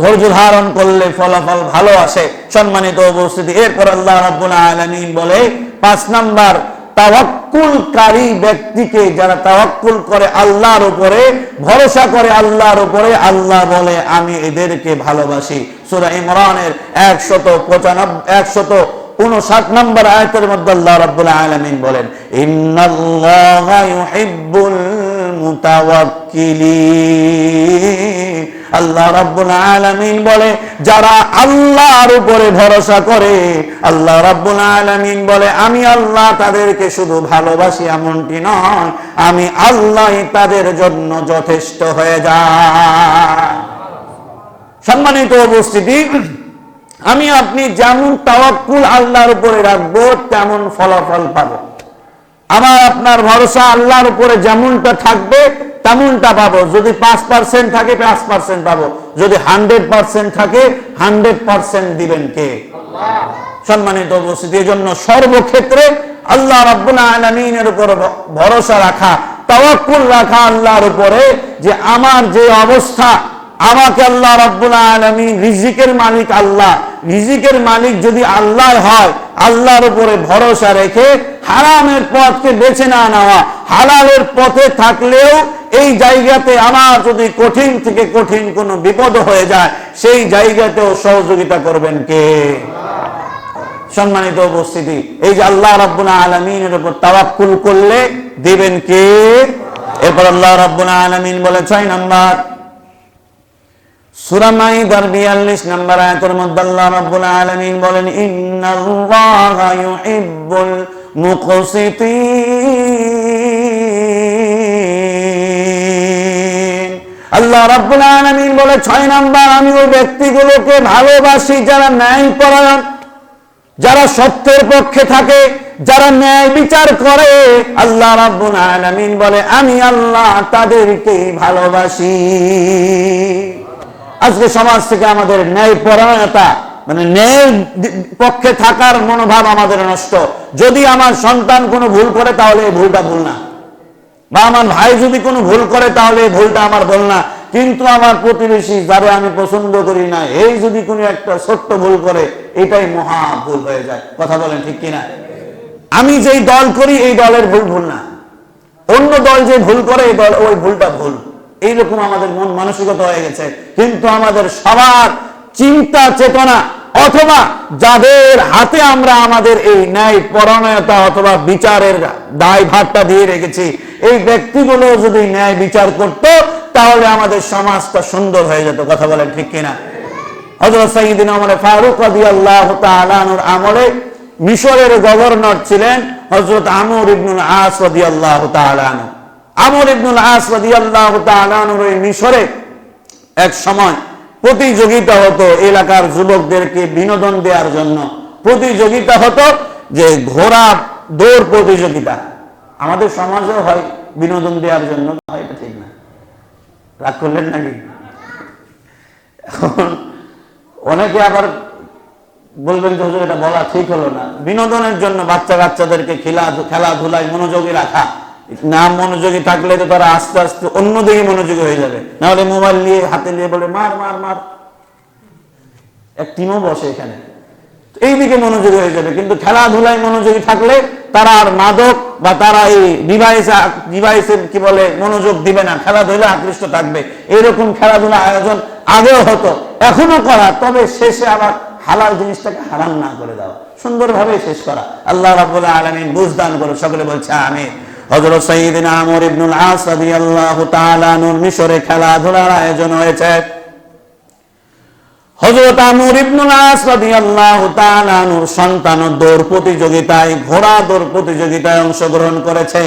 ধৈর্য ধারণ করলে ফলাফল ভালো আসে। সম্মানিত উপস্থিতি, এরপর আল্লাহ রাব্বুল আলামিন বলে 5 নাম্বার, তাওয়াক্কুলকারী ব্যক্তিকে, যারা তাওয়াক্কুল করে আল্লাহর উপরে, ভরসা করে আল্লাহর উপরে, আল্লাহ বলে আমি এদেরকে ভালোবাসি। সূরা ইমরানের 159 নম্বর আয়াতের মধ্যে আল্লাহ রাব্বুল আলামিন বলেন, ইন্নাল্লাহা ইউহিব্বুল মুতাওয়াক্কিলিন। আল্লাহ রাব্বুল আলামিন বলে, যারা আল্লাহর উপরে ভরসা করে, আল্লাহ রাব্বুল আলামিন বলে আমি আল্লাহ তাদেরকে শুধু ভালোবাসি এমনটি নয়, আমি আল্লাহ তাদের জন্য যথেষ্ট হয়ে যায়। সম্মানিত উপস্থিতি, আমি আপনি যেমন তাওয়াক্কুল আল্লাহর উপরে রাখবো তেমন ফলাফল পাবো। আমার আপনার ভরসা আল্লাহর উপরে যেমনটা থাকবে তেমনটা পাবো। যদি 5% থাকে 5% পাবো, যদি 100% থাকে 100% দিবেন কে? আল্লাহ। সম্মানিত উপস্থিতি, এই জন্য সর্বক্ষেত্রে আল্লাহ রাব্বুল আলামিনের উপর ভরসা রাখা, তাওয়াক্কুল রাখা আল্লাহর উপরে, যে আমার যে অবস্থা, আমাকে আল্লাহ রাব্বুল আলামিন, রিজিকের মালিক আল্লাহ, রিজিকের মালিক যদি আল্লাহ হয়, আল্লাহর উপরে ভরসা রেখে হারামের পথকে বেছে না নেওয়া, হালালের পথে থাকলেও এই জায়গাতে আমার যদি কঠিন থেকে কঠিন কোনো বিপদ হয়ে যায়, সেই জায়গাতেও সহযোগিতা করবেন কে? সম্মানিত উপস্থিতি, এই যে আল্লাহ রাব্বুল আলামিনের উপর তাওয়াক্কুল করলে দিবেন কে? এরপর আল্লাহ রাব্বুল আলামিন বলে 6 নাম্বার, সূরা মাইদার 42 নম্বর আয়াতের মধ্যে আল্লাহ রাব্বুল আলামিন বলেন, ইন্নাল্লাহা ইউহিব্বুল মুকসিতিন। আল্লাহ রাব্বুল আলামিন বলে 6 নাম্বার, আমি ওই ব্যক্তিগুলোকে ভালোবাসি যারা ন্যায়পরায়ণ, যারা সত্যের পক্ষে থাকে, যারা ন্যায় বিচার করে। আল্লাহ রাব্বুল আলামিন বলে আমি আল্লাহ তাদেরকে ভালোবাসি। আজকে সমাজ থেকে আমাদের ন্যায় পরায়ণতা, মানে ন্যায়ের পক্ষে থাকার মনোভাব আমাদের নষ্ট। যদি আমার সন্তান কোনো ভুল করে তাহলে এই ভুলটা ভুল না, বা আমার ভাই যদি কোনো ভুল করে তাহলে এই ভুলটা আমার ভুল না, কিন্তু আমার প্রতিবেশী যারা আমি পছন্দ করি না, এই যদি কোনো একটা ছোট্ট ভুল করে, এটাই মহা ভুল হয়ে যায়। কথা বলেন ঠিক কিনা? আমি যেই দল করি এই দলের ভুল ভুল না, অন্য দল যে ভুল করে এই দল ওই ভুলটা ভুল। এইরকম আমাদের মন মানসিকতা হয়ে গেছে। কিন্তু আমাদের সবার চিন্তা চেতনা, অথবা যাদের হাতে আমরা আমাদের এই ন্যায় পরায়ণতা অথবা বিচারের দায়ভারটা দিয়ে রেখেছি, এই ব্যক্তিগুলো যদি ন্যায় বিচার করত, তাহলে আমাদের সমাজটা সুন্দর হয়ে যেত। কথা বলেন ঠিক কিনা? হযরত সাইয়্যিদিনা ওমর ফারুক রাদিয়াল্লাহু তাআলা আনহুর আমলে মিশরের গভর্নর ছিলেন হযরত আমর ইবনুল আস রাদিয়াল্লাহু তাআলা আনহু। আমর ইবনুল আস রাদিয়াল্লাহু তাআলা আনহুর এই মিশরে এক সময় প্রতিযোগিতা হতো, এলাকার যুবকদেরকে বিনোদন দেওয়ার জন্য প্রতিযোগিতা হতো, যে ঘোড়া দৌড় প্রতিযোগিতা। আমাদের সমাজে হয় বিনোদন দেওয়ার জন্য, এটা ঠিক না, রাগ করলেন নাকি? অনেকে আবার বলবেন যে হুজুর এটা বলা ঠিক হলো না। বিনোদনের জন্য বাচ্চাদেরকে খেলাধুলায় মনোযোগী রাখা, না মনোযোগী থাকলে তো তারা আস্তে আস্তে অন্যদিকে মনোযোগী হয়ে যাবে। নাহলে মোবাইল নিয়ে হাতে নিয়ে বলে মার মার মার, এক টিমও বসে এখানে, এই দিকে মনোযোগী হয়ে যাবে। কিন্তু খেলাধুলায় মনোযোগী থাকলে তারা আর মাদক বা তারা এই ডিভাইসে কি বলে মনোযোগ দিবে না, খেলাধুলা আকৃষ্ট থাকবে। এরকম খেলাধুলা আয়োজন আগেও হতো, এখনো করা, তবে শেষে আবার হালাল জিনিসটাকে হারাম না করে দেওয়া, সুন্দরভাবে শেষ করা। আল্লাহ রাব্বুল আলামিন বুঝদান করে সকলে বলছে আমিন। হযরত সাইয়্যিদিনা আমর ইবনুল আস রাদিয়াল্লাহু তাআলা আনহু মিশরে খেলাধুলার আয়োজন হয়েছে। হযরত আমর ইবনুল আস রাদিয়াল্লাহু তাআলা আনহুর সন্তান দৌড় প্রতিযোগিতায়, ঘোড়া দৌড় প্রতিযোগিতায় অংশগ্রহণ করেছে।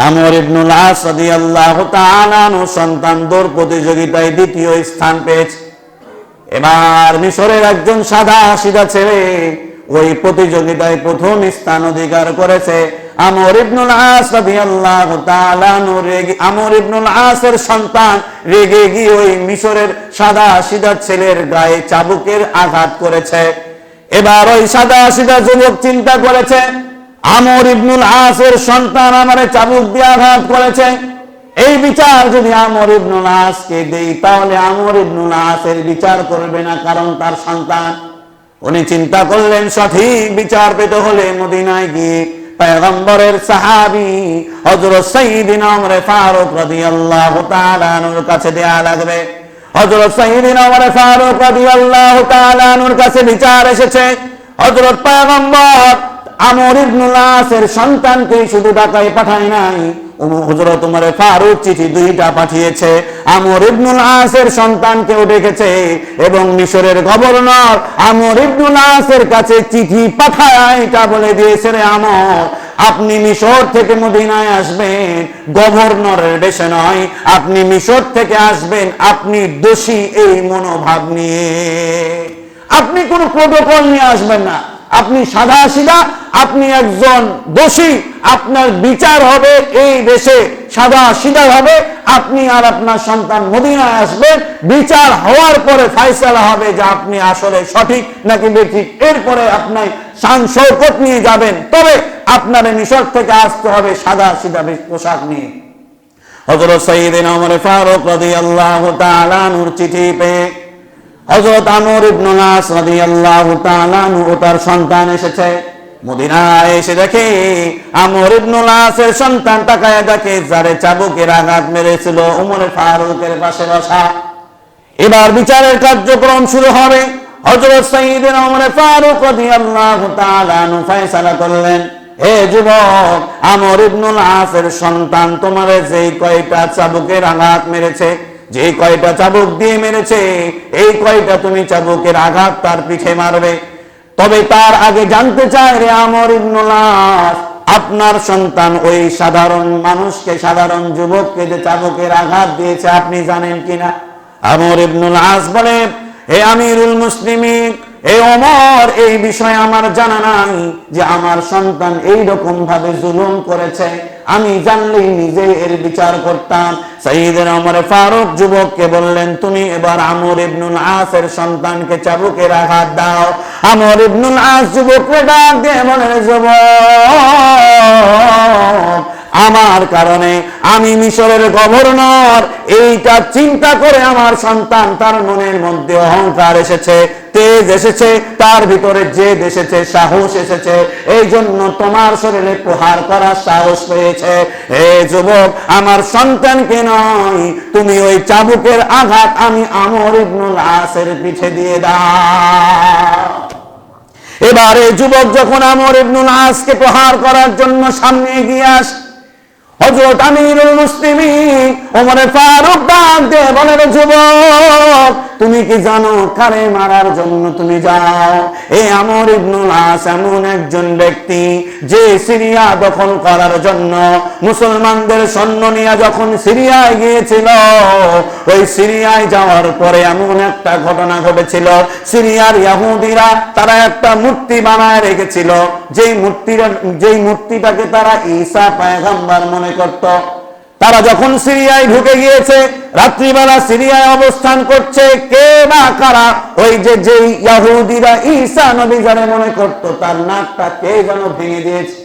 আমর ইবনুল আস রাদিয়াল্লাহু তাআলা আনহুর সন্তান দৌড় প্রতিযোগিতায় দ্বিতীয় স্থান পেয়েছে। এবার মিশরের একজন সাদা সিধা ছেলে ওই প্রতিযোগিতায় প্রথম স্থান অধিকার করেছে। আমর ইবনুল আস রাদিয়াল্লাহু তাআলা আনহু আমর ইবনুল আসের সন্তান রেগে গিয়ে ওই মিশরের সাদা সিধা ছেলের গায়ে চাবুকের আঘাত করেছে। এবার ওই সাদা সিধা যুবক চিন্তা করেছে, আমর ইবনুল আসের সন্তান আমারে চাবুক দিয়ে আঘাত করেছে, এই বিচার যদি আমর ইবনুল আসকে দেই তাহলে আমর ইবনুল আসের বিচার করবে না, কারণ তার সন্তান। উনি চিন্তা করলেন সঠিক বিচার পেতে হলে মদিনায় গিয়ে পয়গম্বরের সাহাবী হযরত সাইয়্যিদিনা ওমর ফারুক রাদিয়াল্লাহু তাআলা আনহুর কাছে দেয়া লাগবে। হযরত সাইয়্যিদিনা ওমর ফারুক রাদিয়াল্লাহু তাআলা আনহুর কাছে বিচার এসেছে। হযরত পয়গম্বর আমর ইবনুল আসের সন্তানকে শুধু ঢাকায় পাঠায় নাই, হযরত ওমর ফারুক চিঠি দুইটা পাঠিয়েছে। আমর ইবনুল আসের সন্তানকেও ডেকেছে এবং মিশরের গভর্নর আমর ইবনুল আসের কাছে চিঠি পাঠায় এটা বলে দিয়েছে, রে আমর, আপনি মিশর থেকে মদিনায় আসবেন গভর্নরের বেশে নয়, আপনি মিশর থেকে আসবেন আপনি দোষী এই মনোভাব নিয়ে। আপনি কোনো প্রোটোকল নিয়ে আসবেন না, আপনি সাদা সিধা, আপনি একজন দোষী, আপনার বিচার হবে এই দেশে সাদা সিধা হবে। আপনি আর আপনার সন্তান মদিনায় আসবেন, বিচার হওয়ার পরে ফয়সালা হবে যে আপনি আসলে সঠিক নাকি বেঠিক। এরপরে আপনি শান শৌকত নিয়ে যাবেন, তবে আপনার মিশর থেকে আসতে হবে সাদা সিধা পোশাক নিয়ে। হযরত সাইয়্যিদিনা ওমর ফারুক রাদিয়াল্লাহু তাআলা আনহুর চিঠি পেয়ে হযরত আমর ইবনুল আস রাদিয়াল্লাহু তাআলা আনহু তার সন্তান এসেছে। মদিনায় এসে দেখে আমর ইবনুল আসের সন্তান তাকায় দেখে যারে চাবুকের আঘাত মেরেছিল ওমর ফারুকের পাশে বসা। এবার বিচারের কার্যক্রম শুরু হবে। হযরত সাইয়্যিদিনা ওমর ফারুক রাদিয়াল্লাহু তাআলা আনহু ফয়সালা করলেন, হে যুবক, আমর ইবনুল আসের সন্তান তোমারে যেই কয়টা চাবুকের আঘাত মেরেছে, যে কয়টা চাবুক দিয়ে মেরেছে, এই কয়টা তুমি চাবুকের আঘাত তার পিঠে মারবে। তবে তার আগে জানতে চাই, রে আমর ইবনুল আস, আপনার সন্তান ওই সাধারণ মানুষকে, সাধারণ যুবককে যে চাবুকের আঘাত দিয়েছে আপনি জানেন কিনা? আমর ইবনুল আস বলে, হে আমিরুল মুসলিমিন, হে ওমর, এই বিষয়ে আমার জানা নাই যে আমার সন্তান এই রকম ভাবে জুলুম করেছে। আমি জানলেই নিজে এর বিচার করতাম। সাইয়্যিদিনা ওমর ফারুক যুবককে বললেন, তুমি এবার আমর ইবনুল আসের সন্তানকে চাবুকের আঘাত দাও। আমর ইবনুল আস যুবককে ডাক দিয়ে বলেন, যুবক, আমার কারণে আমি মিশরের গভর্নর, এইটা চিন্তা করে আমার সন্তান, তার মনের মধ্যে অহংকার এসেছে, তেজ এসেছে, তার ভিতরে জেদ এসেছে, সাহস এসেছে, এই জন্য তোমার শরীরে প্রহার করার সাহস পেয়েছে। হে যুবক, আমার সন্তানকে নয়, তুমি ওই চাবুকের আঘাত আমি আমর ইবনুল আসের পিঠে দিয়ে দাও। এবারে যুবক যখন আমর ইবনুল আসকে প্রহার করার জন্য সামনে এগিয়ে আসে, হযরত আমিরুল মুসলিমিন ওমর ফারুক ডাক দিয়ে বলেন, যুবক, তুমি কি জানো কারে মারার জন্য তুমি যাও? এই আমর ইবনুল আস এমন একজন ব্যক্তি যে সিরিয়া দখল করার জন্য মুসলমানদের সৈন্য নিয়ে যখন সিরিয়ায় গিয়েছিল, ওই সিরিয়ায় যাওয়ার পরে এমন একটা ঘটনা ঘটেছিল, সিরিয়ার ইহুদিরা তারা একটা মূর্তি বানায় রেখেছিল, যেই মূর্তিটাকে তারা ঈসা পয়গম্বর মনে করত। তারা যখন সিরিয়ায় ঢুকে গিয়েছে, রাত্রিবেলা সিরিয়ায় অবস্থান করছে, কে বা কারা ওই যে ইহুদিরা ঈসা নবী যারা মনে করত তার নাকটা কে যেন ভেঙে দিয়েছে।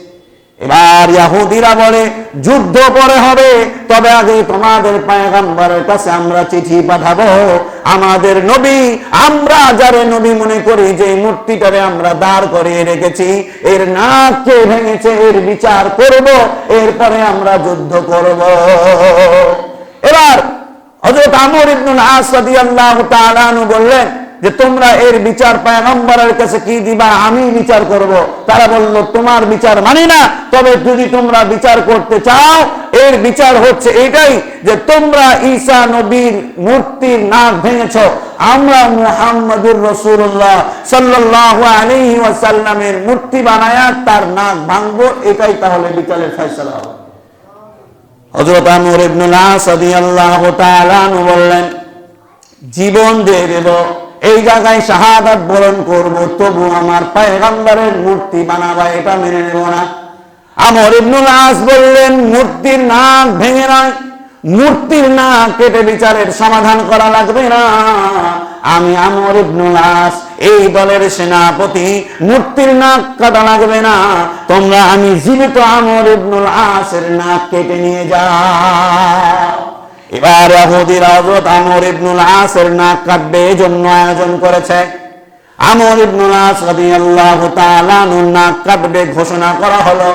এবার ইহুদিরা বলে, যুদ্ধ পরে হবে, তবে আগে তোমাদের পয়গম্বরের কাছে আমরা চিঠি পাঠাবো। আমাদের নবী, আমরা যারে নবী মনে করি, যে মূর্তিটারে আমরা দাঁড় করিয়ে রেখেছি, এর নাক কে ভেঙেছে এর বিচার করব, এরপরে আমরা যুদ্ধ করব। এবার হযরত আমর ইবনুল আস রাদিয়াল্লাহু তাআলা আনহু বললেন, যে তোমরা এর বিচার পয়গম্বরের কাছে কি দিবা, আমি বিচার করব। তারা বলল তোমার বিচার মানি না, তবে যদি তোমরা বিচার করতে চাও এর বিচার হচ্ছে এটাই যে তোমরা ঈসা নবীর মূর্তির নাক ভেঙেছো, আমরা মুহাম্মদুর রাসূলুল্লাহ সাল্লাল্লাহু আলাইহি ওয়াসাল্লামের মূর্তি বানায়া তার নাক ভাঙবো, এটাই তাহলে বিচারের ফয়সালা হবে। হযরত আমর ইবনুল আস রাদিয়াল্লাহু তাআলা আনহু বললেন, জীবন দিয়ে দেব, এই জায়গায় শাহাদাত বরণ করব, তবু আমার পয়গম্বরের মূর্তি বানাবা এটা মেনে নেব না। আমর ইবনুল আস বললেন, মূর্তির নাক ভেঙে নয়, মূর্তির নাক কেটে বিচারের সমাধান করা লাগবে না। আমি আমর ইবনুল আস, এই দলের সেনাপতি, মূর্তির নাক কাটা লাগবে না, তোমরা আমি জীবিত আমর ইবনুল আসের নাক কেটে নিয়ে যাও। এবার ইহুদিরা হযরত আমর ইবনুল আসের নাক কাটবে এজন্য আয়োজন করেছে। আমর ইবনুল আস রাদিয়াল্লাহু তাআলা আনহু নাক কাটবে ঘোষণা করা হলো।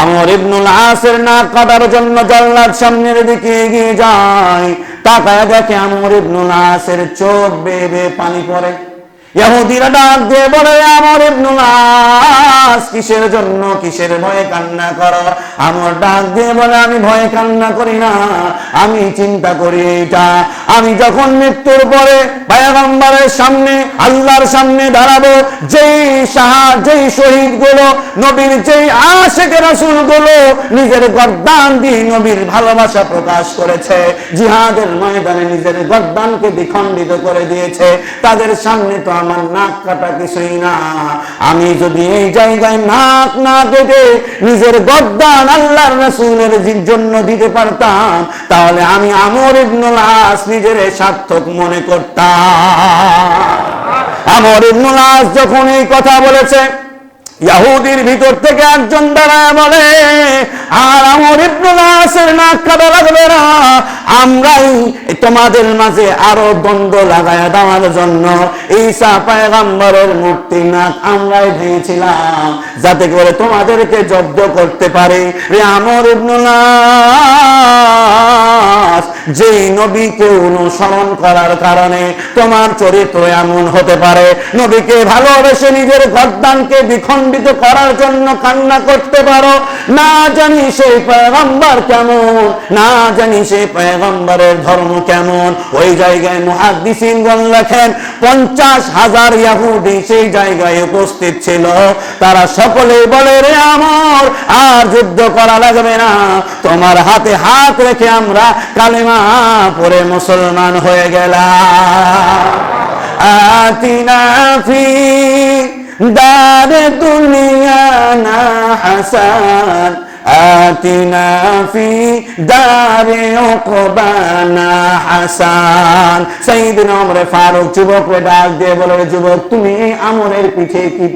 আমর ইবনুল আসের নাক কাটার জন্য জান্নাত সামনের দিকে এগিয়ে যায়, তাকায় দেখে আমর ইবনুল আসের চোখ বেয়ে বেয়ে পানি পড়ে। ইহুদিরা ডাক দিয়ে বলে, আমর ইবনুল আস কিসের জন্য, কিসের ভয়ে কান্না করো? আমর ডাক দিয়ে বলে, আমি ভয়ে কান্না করি না, আমি চিন্তা করি এটা, আমি যখন মৃত্যুর পরে পয়গম্বরের সামনে, আল্লাহর সামনে দাঁড়াবো, যেই শহীদ গুলো, নবীর যেই আশিক রাসূল গুলো নিজের গর্দান দিয়ে নবীর ভালোবাসা প্রকাশ করেছে, জিহাদের ময়দানে নিজের গর্দানকে দ্বিখণ্ডিত করে দিয়েছে, তাদের সামনে তো আমার নাক কাটা কিছুই না। আমি যদি এই জায়গায় নাক না কেটে নিজের গর্দান আল্লাহর রাসূলের জন্য দিতে পারতাম, তাহলে আমি আমর ইবনুল আস নিজের সার্থক মনে করতাম। আমর ইবনুল আস যখন এই কথা বলেছে, ইহুদির ভিতর থেকে একজন দাঁড়ায় বলে, আর আমর ইবনুল আসের নাক কাটা লাগবে না, আমরাই তোমাদের মাঝে আরো দ্বন্দ্ব লাগায়া দেওয়ার জন্য ঈসা পয়গম্বরের মূর্তির নাক আমরাই ভেঙেছিলাম, যাতে করে তোমাদেরকে জব্দ করতে পারে। আমর ইবনুল আস, যেই নবীকে অনুসরণ করার কারণে তোমার চরিত্র এমন হতে পারে, নবীকে ভালোবেসে নিজের গর্দানকে দ্বিখণ্ডিত করার জন্য কান্না করতে পারো, না জানি সেই পয়গম্বর কেমন, না জানি সেই পয়গম্বরের ধর্ম কেমন। ওই জায়গায় মুহাদ্দিসিনগণ লেখেন 50,000 ইহুদি সেই জায়গায় উপস্থিত ছিল, তারা সকলেই বলে, রে আমর আর যুদ্ধ করা লাগবে না, তোমার হাতে হাত রেখে আমরা কালেমা পড়ে মুসলমান হয়ে গেলাম। আতিনা ফি দার দুনিয়া না হাসান, আতিনা ফি দারে উকবানা হাসান। সাইয়েদনা ওমর ফারুক যুবককে ডাক দিয়ে বলে, যুবক তুমি আমরের পিঠে কি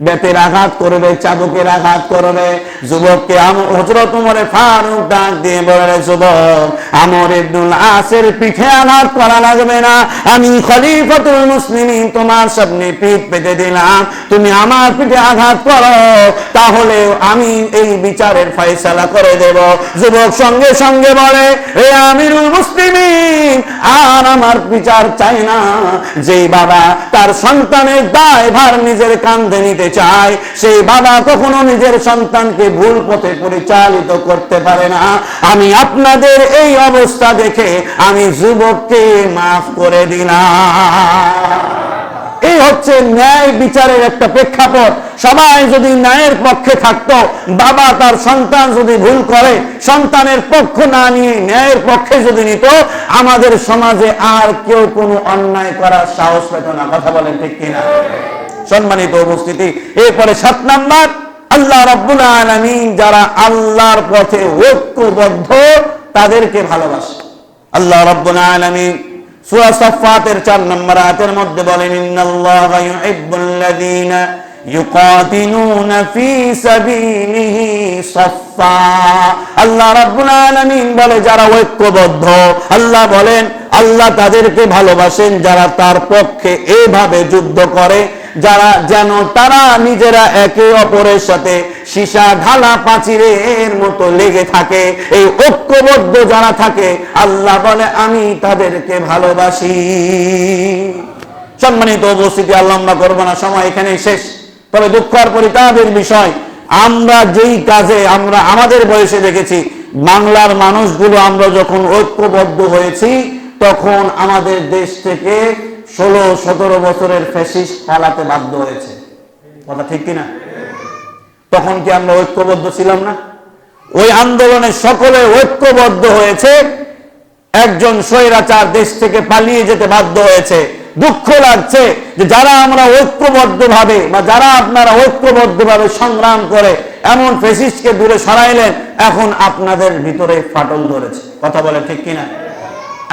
বেতের আঘাত করবে, চাবুকের আঘাত করবে? যুবককে হযরত ওমর ফারুক ডাক দিয়ে বলে, যুবক আমর ইবনুল আসের পিঠে আঘাত করা লাগবে না, আমি খলিফাতুল মুসলিমিন তোমার সামনে পিঠ পেতে দিলাম, তুমি আমার পিঠে আঘাত করো, তাহলে আমি এই বিচারের ফয়সালা করে দেব। যুবক সঙ্গে সঙ্গে বলে, হে আমিরুল মুসলিমিন, আর আমার বিচার চাই না। যেই বাবা তার সন্তানের দায়ভার নিজের কাঁধে নিতে চায়, সেই বাবা কখনো নিজের সন্তানকে ভুল পথে পরিচালিত করতে পারে না। আমি আপনাদের এই অবস্থা দেখে আমি যুবককে মাফ করে দিলাম। এই হচ্ছে ন্যায় বিচারের একটা প্রেক্ষাপট। সবাই যদি ন্যায়ের পক্ষে থাকতো, বাবা তার সন্তান যদি ভুল করে সন্তানের পক্ষ না নিয়ে ন্যায়ের পক্ষে যদি নিত, আমাদের সমাজে আর কেউ কোনো অন্যায় করার সাহস পেত না। কথা বলেন ঠিক কিনা? সম্মানিত উপস্থিতি, এরপরে 7 নাম্বার, আল্লাহ রাব্বুল আলামিন যারা আল্লাহর পথে ঐক্যবদ্ধ তাদেরকে ভালোবাসে। আল্লাহ রাব্বুল আলামিন সূরা সাফফাতের 4 নম্বর আয়াতের মধ্যে বলেন, ইন্নাল্লাহা ইউহিব্বুল্লাযীনা ইউকাতিলুনা ফী সাবিলিহি সাফফা। আল্লাহ রাব্বুল আলামিন বলে যারা ঐক্যবদ্ধ, আল্লাহ বলেন আল্লাহ তাদেরকে ভালোবাসেন যারা তার পক্ষে এইভাবে যুদ্ধ করে, যারা যেন তারা নিজেরা একে অপরের সাথে সীসা ঢালা প্রাচীরের মতো লেগে থাকে। এই ঐক্যবদ্ধ যারা থাকে, আল্লাহ বলে আমি তাদেরকে ভালোবাসি। সম্মানিত উপস্থিতি, আর লম্বা করবো না, সময় এখানেই শেষ। তবে দুঃখ আর পরিতাপের বিষয়, আমরা যেই কাজে আমরা আমাদের বয়সে দেখেছি, বাংলার মানুষগুলো আমরা যখন ঐক্যবদ্ধ হয়েছি, তখন আমাদের দেশ থেকে 16-17 বছরের ফ্যাসিস্ট পালাতে বাধ্য হয়েছে। কথা ঠিক কিনা? তখন কি আমরা ঐক্যবদ্ধ ছিলাম না? ওই আন্দোলনে সকলে ঐক্যবদ্ধ হয়েছে, একজন স্বৈরাচার দেশ থেকে পালিয়ে যেতে বাধ্য হয়েছে। দুঃখ লাগছে যে যারা আমরা ঐক্যবদ্ধভাবে বা যারা আপনারা ঐক্যবদ্ধভাবে সংগ্রাম করে এমন ফ্যাসিস্টকে দূরে সরাইলেন, এখন আপনাদের ভিতরে ফাটল ধরেছে। কথা বলে ঠিক কিনা?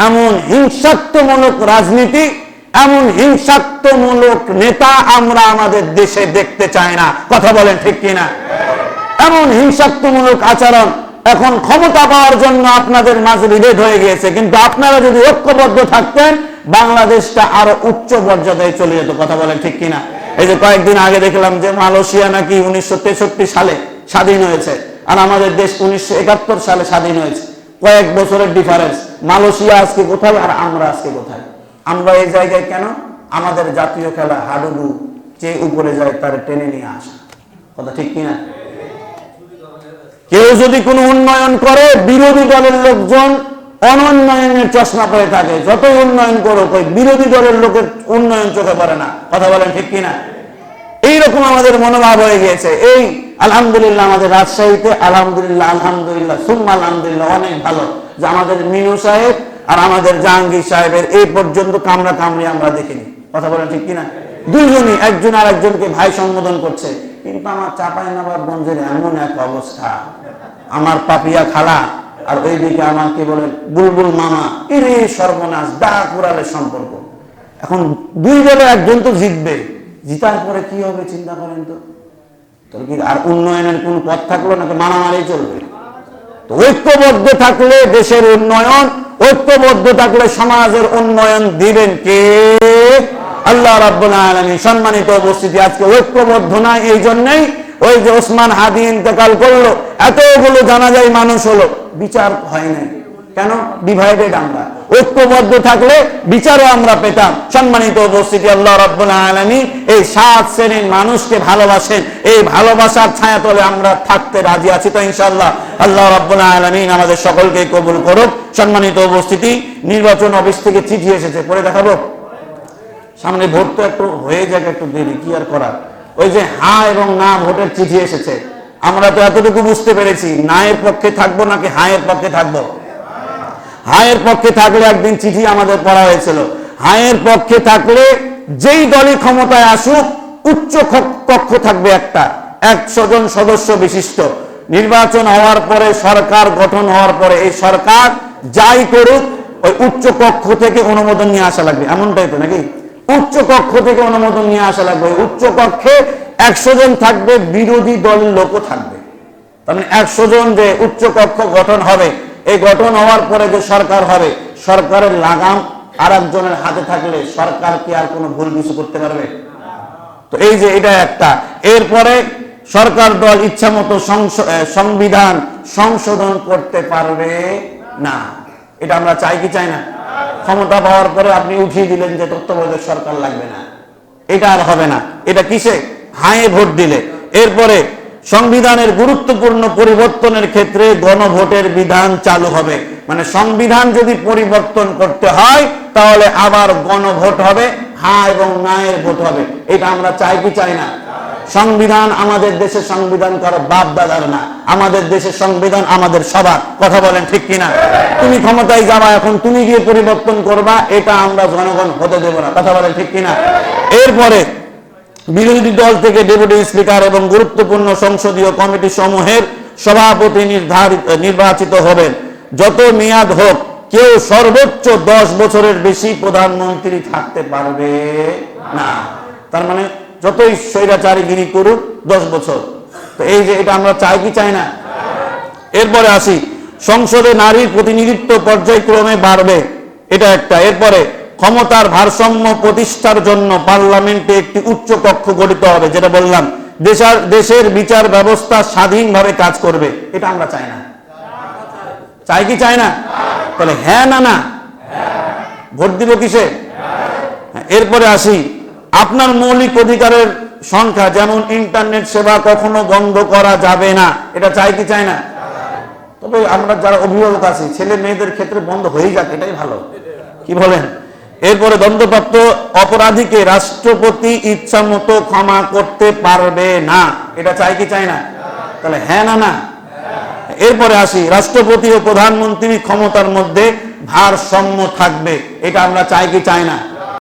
এমন হিংসাত্মমূলক রাজনীতি, এমন হিংসাত্মমূলক নেতা আমরা আমাদের দেশে দেখতে চাই না। কথা বলেন ঠিক কিনা? এমন হিংসাত্মমূলক আচরণ এখন ক্ষমতা পাওয়ার জন্য আপনাদের মাঝে বিভেদ হয়ে গিয়েছে, কিন্তু আপনারা যদি ঐক্যবদ্ধ থাকতেন, বাংলাদেশটা আরো উচ্চ পর্যায়ে চলে যেত। কথা বলেন ঠিক কিনা? এই যে কয়েকদিন আগে দেখলাম যে মালয়েশিয়া নাকি 1963 সালে স্বাধীন হয়েছে, আর আমাদের দেশ 1971 সালে স্বাধীন হয়েছে। কয়েক বছরের ডিফারেন্স। মালয়েশিয়া আজকে কোথায় আর আমরা আজকে কোথায়? আমরা এই জায়গায় কেন? আমাদের জাতীয় খেলা হাডুডু, যে উপরে যায় তার টেনে নিয়ে আসা। কথা ঠিক কিনা? কেউ যদি কোনো উন্নয়ন করে, বিরোধী দলের লোকজন অনুন্নয়নের চশমা পরে থাকে। যতই উন্নয়ন করো, ওই বিরোধী দলের লোকের উন্নয়ন চোখে পড়ে না। কথা বলেন ঠিক কিনা? এইরকম আমাদের মনোভাব হয়ে গিয়েছে। এই আলহামদুলিল্লাহ আমাদের রাজশাহীতে আলহামদুলিল্লাহ সুম্মা আলহামদুলিল্লাহ অনেক ভালো যে আমাদের মিনু সাহেব আর আমাদের জাহাঙ্গীর সাহেবের এই পর্যন্ত কামড়া কামড়ি আমরা দেখিনি। কথা বলেন ঠিক কিনা? দুজনই একজন আর একজনকে ভাই সম্বোধন করছে। কিন্তু আমার চাঁপাইনবাবগঞ্জের এমন এক অবস্থা, আমার পাপিয়া খালা আর ওইদিকে আমাকে বলেন বুলবুল মামা, এরে সর্বনাশ, দা কুড়ালের সম্পর্ক। এখন দুই দলে একজন তো জিতবে, জিতার পরে কি হবে চিন্তা করেন তো। তোর কি আর উন্নয়নের কোন পথ থাকলো নাকি মারামারি চলবে? তো ঐক্যবদ্ধ থাকলে দেশের উন্নয়ন, ঐক্যবদ্ধ থাকলে সমাজের উন্নয়ন দিবেন কে? আল্লাহ রাব্বুল আলামিন। সম্মানিত উপস্থিতি, আজকে ঐক্যবদ্ধ না, এই জন্যই ওই যে ওসমান হাদি ইন্তেকাল করলো, এতগুলো জানাজায় মানুষ হলো, বিচার হয় নাই কেন? ডিভাইডেড আমরা। ঐক্যবদ্ধ থাকলে বিচারও আমরা পেতাম। সম্মানিত উপস্থিতি, আল্লাহ রাব্বুল আলামিন এই 7 শ্রেণীর মানুষকে ভালোবাসেন, এই ভালোবাসার ছায়াতলে আমরা থাকতে রাজি আছি তো ইনশাআল্লাহ। আল্লাহ রাব্বুল আলামিন আমাদের সকলকে কবুল করুক। সম্মানিত উপস্থিতি, নির্বাচন অফিস থেকে চিঠি এসেছে, পরে দেখাবো। সামনে ভোট তো একটু হয়ে যাক, একটু দেরি, কি আর করার। ওই যে হ্যাঁ এবং না ভোটের চিঠি এসেছে। আমরা তো এতটুকু বুঝতে পেরেছি, না এর পক্ষে থাকবো নাকি হ্যাঁ এর পক্ষে থাকবো। হ্যাঁ এর পক্ষে থাকলে একদিন চিঠি আমাদের পড়া হয়েছিল, হ্যাঁ এর পক্ষে থাকলে যেই দলই ক্ষমতায় আসুক উচ্চ কক্ষ থাকবে একটা, 100 জন সদস্য বিশিষ্ট। নির্বাচন হওয়ার পরে, সরকার গঠন হওয়ার পরে এই সরকার যাই করুক ওই উচ্চ কক্ষ থেকে অনুমোদন নিয়ে আসা লাগবে, এমনটাই তো নাকি? উচ্চ কক্ষ থেকে অনুমোদন নিয়ে আসা লাগবে। উচ্চ কক্ষে 100 জন থাকবে, বিরোধী দলের লোকও থাকবে। তার মানে 100 জন যে উচ্চ কক্ষ গঠন হবে, এই গঠন হওয়ার পরে যে সরকার হবে, সরকারের লাগাম আর একজনের হাতে থাকলে সরকার কি আর কোনো ভুল কিছু করতে পারবে? তো এই যে এটা একটা। এরপরে সরকার দল ইচ্ছা মতো সংবিধান সংশোধন করতে পারবে না। এটা আমরা চাই কি চাই না? ক্ষমতা পাওয়ার পরে আপনি উঠিয়ে দিলেন যে তত্ত্বাবধায়ক সরকার লাগবে না, এটা আর হবে না। এটা কিসে? হায়ে ভোট দিলে। এরপরে সংবিধানের গুরুত্বপূর্ণ পরিবর্তনের ক্ষেত্রে গণভোটের বিধান চালু হবে। মানে সংবিধান যদি পরিবর্তন করতে হয় তাহলে আবার গণভোট হবে, হ্যাঁ এবং না এর ভোট হবে। এটা আমরা চাই কি চাই না? সংবিধান আমাদের দেশের সংবিধান কারো বাপ দাদার না, আমাদের দেশের সংবিধান আমাদের সবার। কথা বলেন ঠিক কিনা? তুমি ক্ষমতায় যাবা, এখন তুমি গিয়ে পরিবর্তন করবা, এটা আমরা জনগণ হতে দেব না। কথা বলেন ঠিক কিনা? এরপরে বিরোধী দল থেকে ডেপুটি স্পিকার এবং গুরুত্বপূর্ণ সংসদীয় কমিটি সমূহের সভাপতি নির্বাচিত হবেন। যত মেয়াদ হোক, কেউ সর্বোচ্চ 10 বছরের বেশি প্রধানমন্ত্রী থাকতে পারবে না। তার মানে যতই স্বৈরাচারীগিরি করুক 10 বছর। তো এই যে এটা আমরা চাই কি চাই না? এরপরে আসি, সংসদে নারীর প্রতিনিধিত্ব পর্যায়ক্রমে বাড়বে, এটা একটা। এরপরে ক্ষমতার ভারসাম্য প্রতিষ্ঠার জন্য পার্লামেন্টে একটি উচ্চ কক্ষ গঠিত হবে, যেটা বললাম। দেশের বিচার ব্যবস্থা স্বাধীনভাবে কাজ করবে, এটা আমরা চাই না। চাই কি চাই না? তাহলে হ্যাঁ না না ভোট দিব কিসে? এরপরে আসি, আপনার মৌলিক অধিকারের সংখ্যা, যেমন ইন্টারনেট সেবা কখনো বন্ধ করা যাবে না, এটা চাই কি চাই না? তবে আমরা যারা অভিভাবক আছি, ছেলে মেয়েদের ক্ষেত্রে বন্ধ হয়ে যাক, এটাই ভালো, কি বলেন? এরপরে দণ্ডপ্রাপ্ত অপরাধীকে রাষ্ট্রপতি ইচ্ছা মতো ক্ষমা করতে পারবে না, এটা চাই কি চাই না? তাহলে হ্যাঁ না না? এরপরে আসি, রাষ্ট্রপতি ও প্রধানমন্ত্রী ক্ষমতার মধ্যে ভারসাম্য থাকবে, এটা আমরা চাই কি চাই না?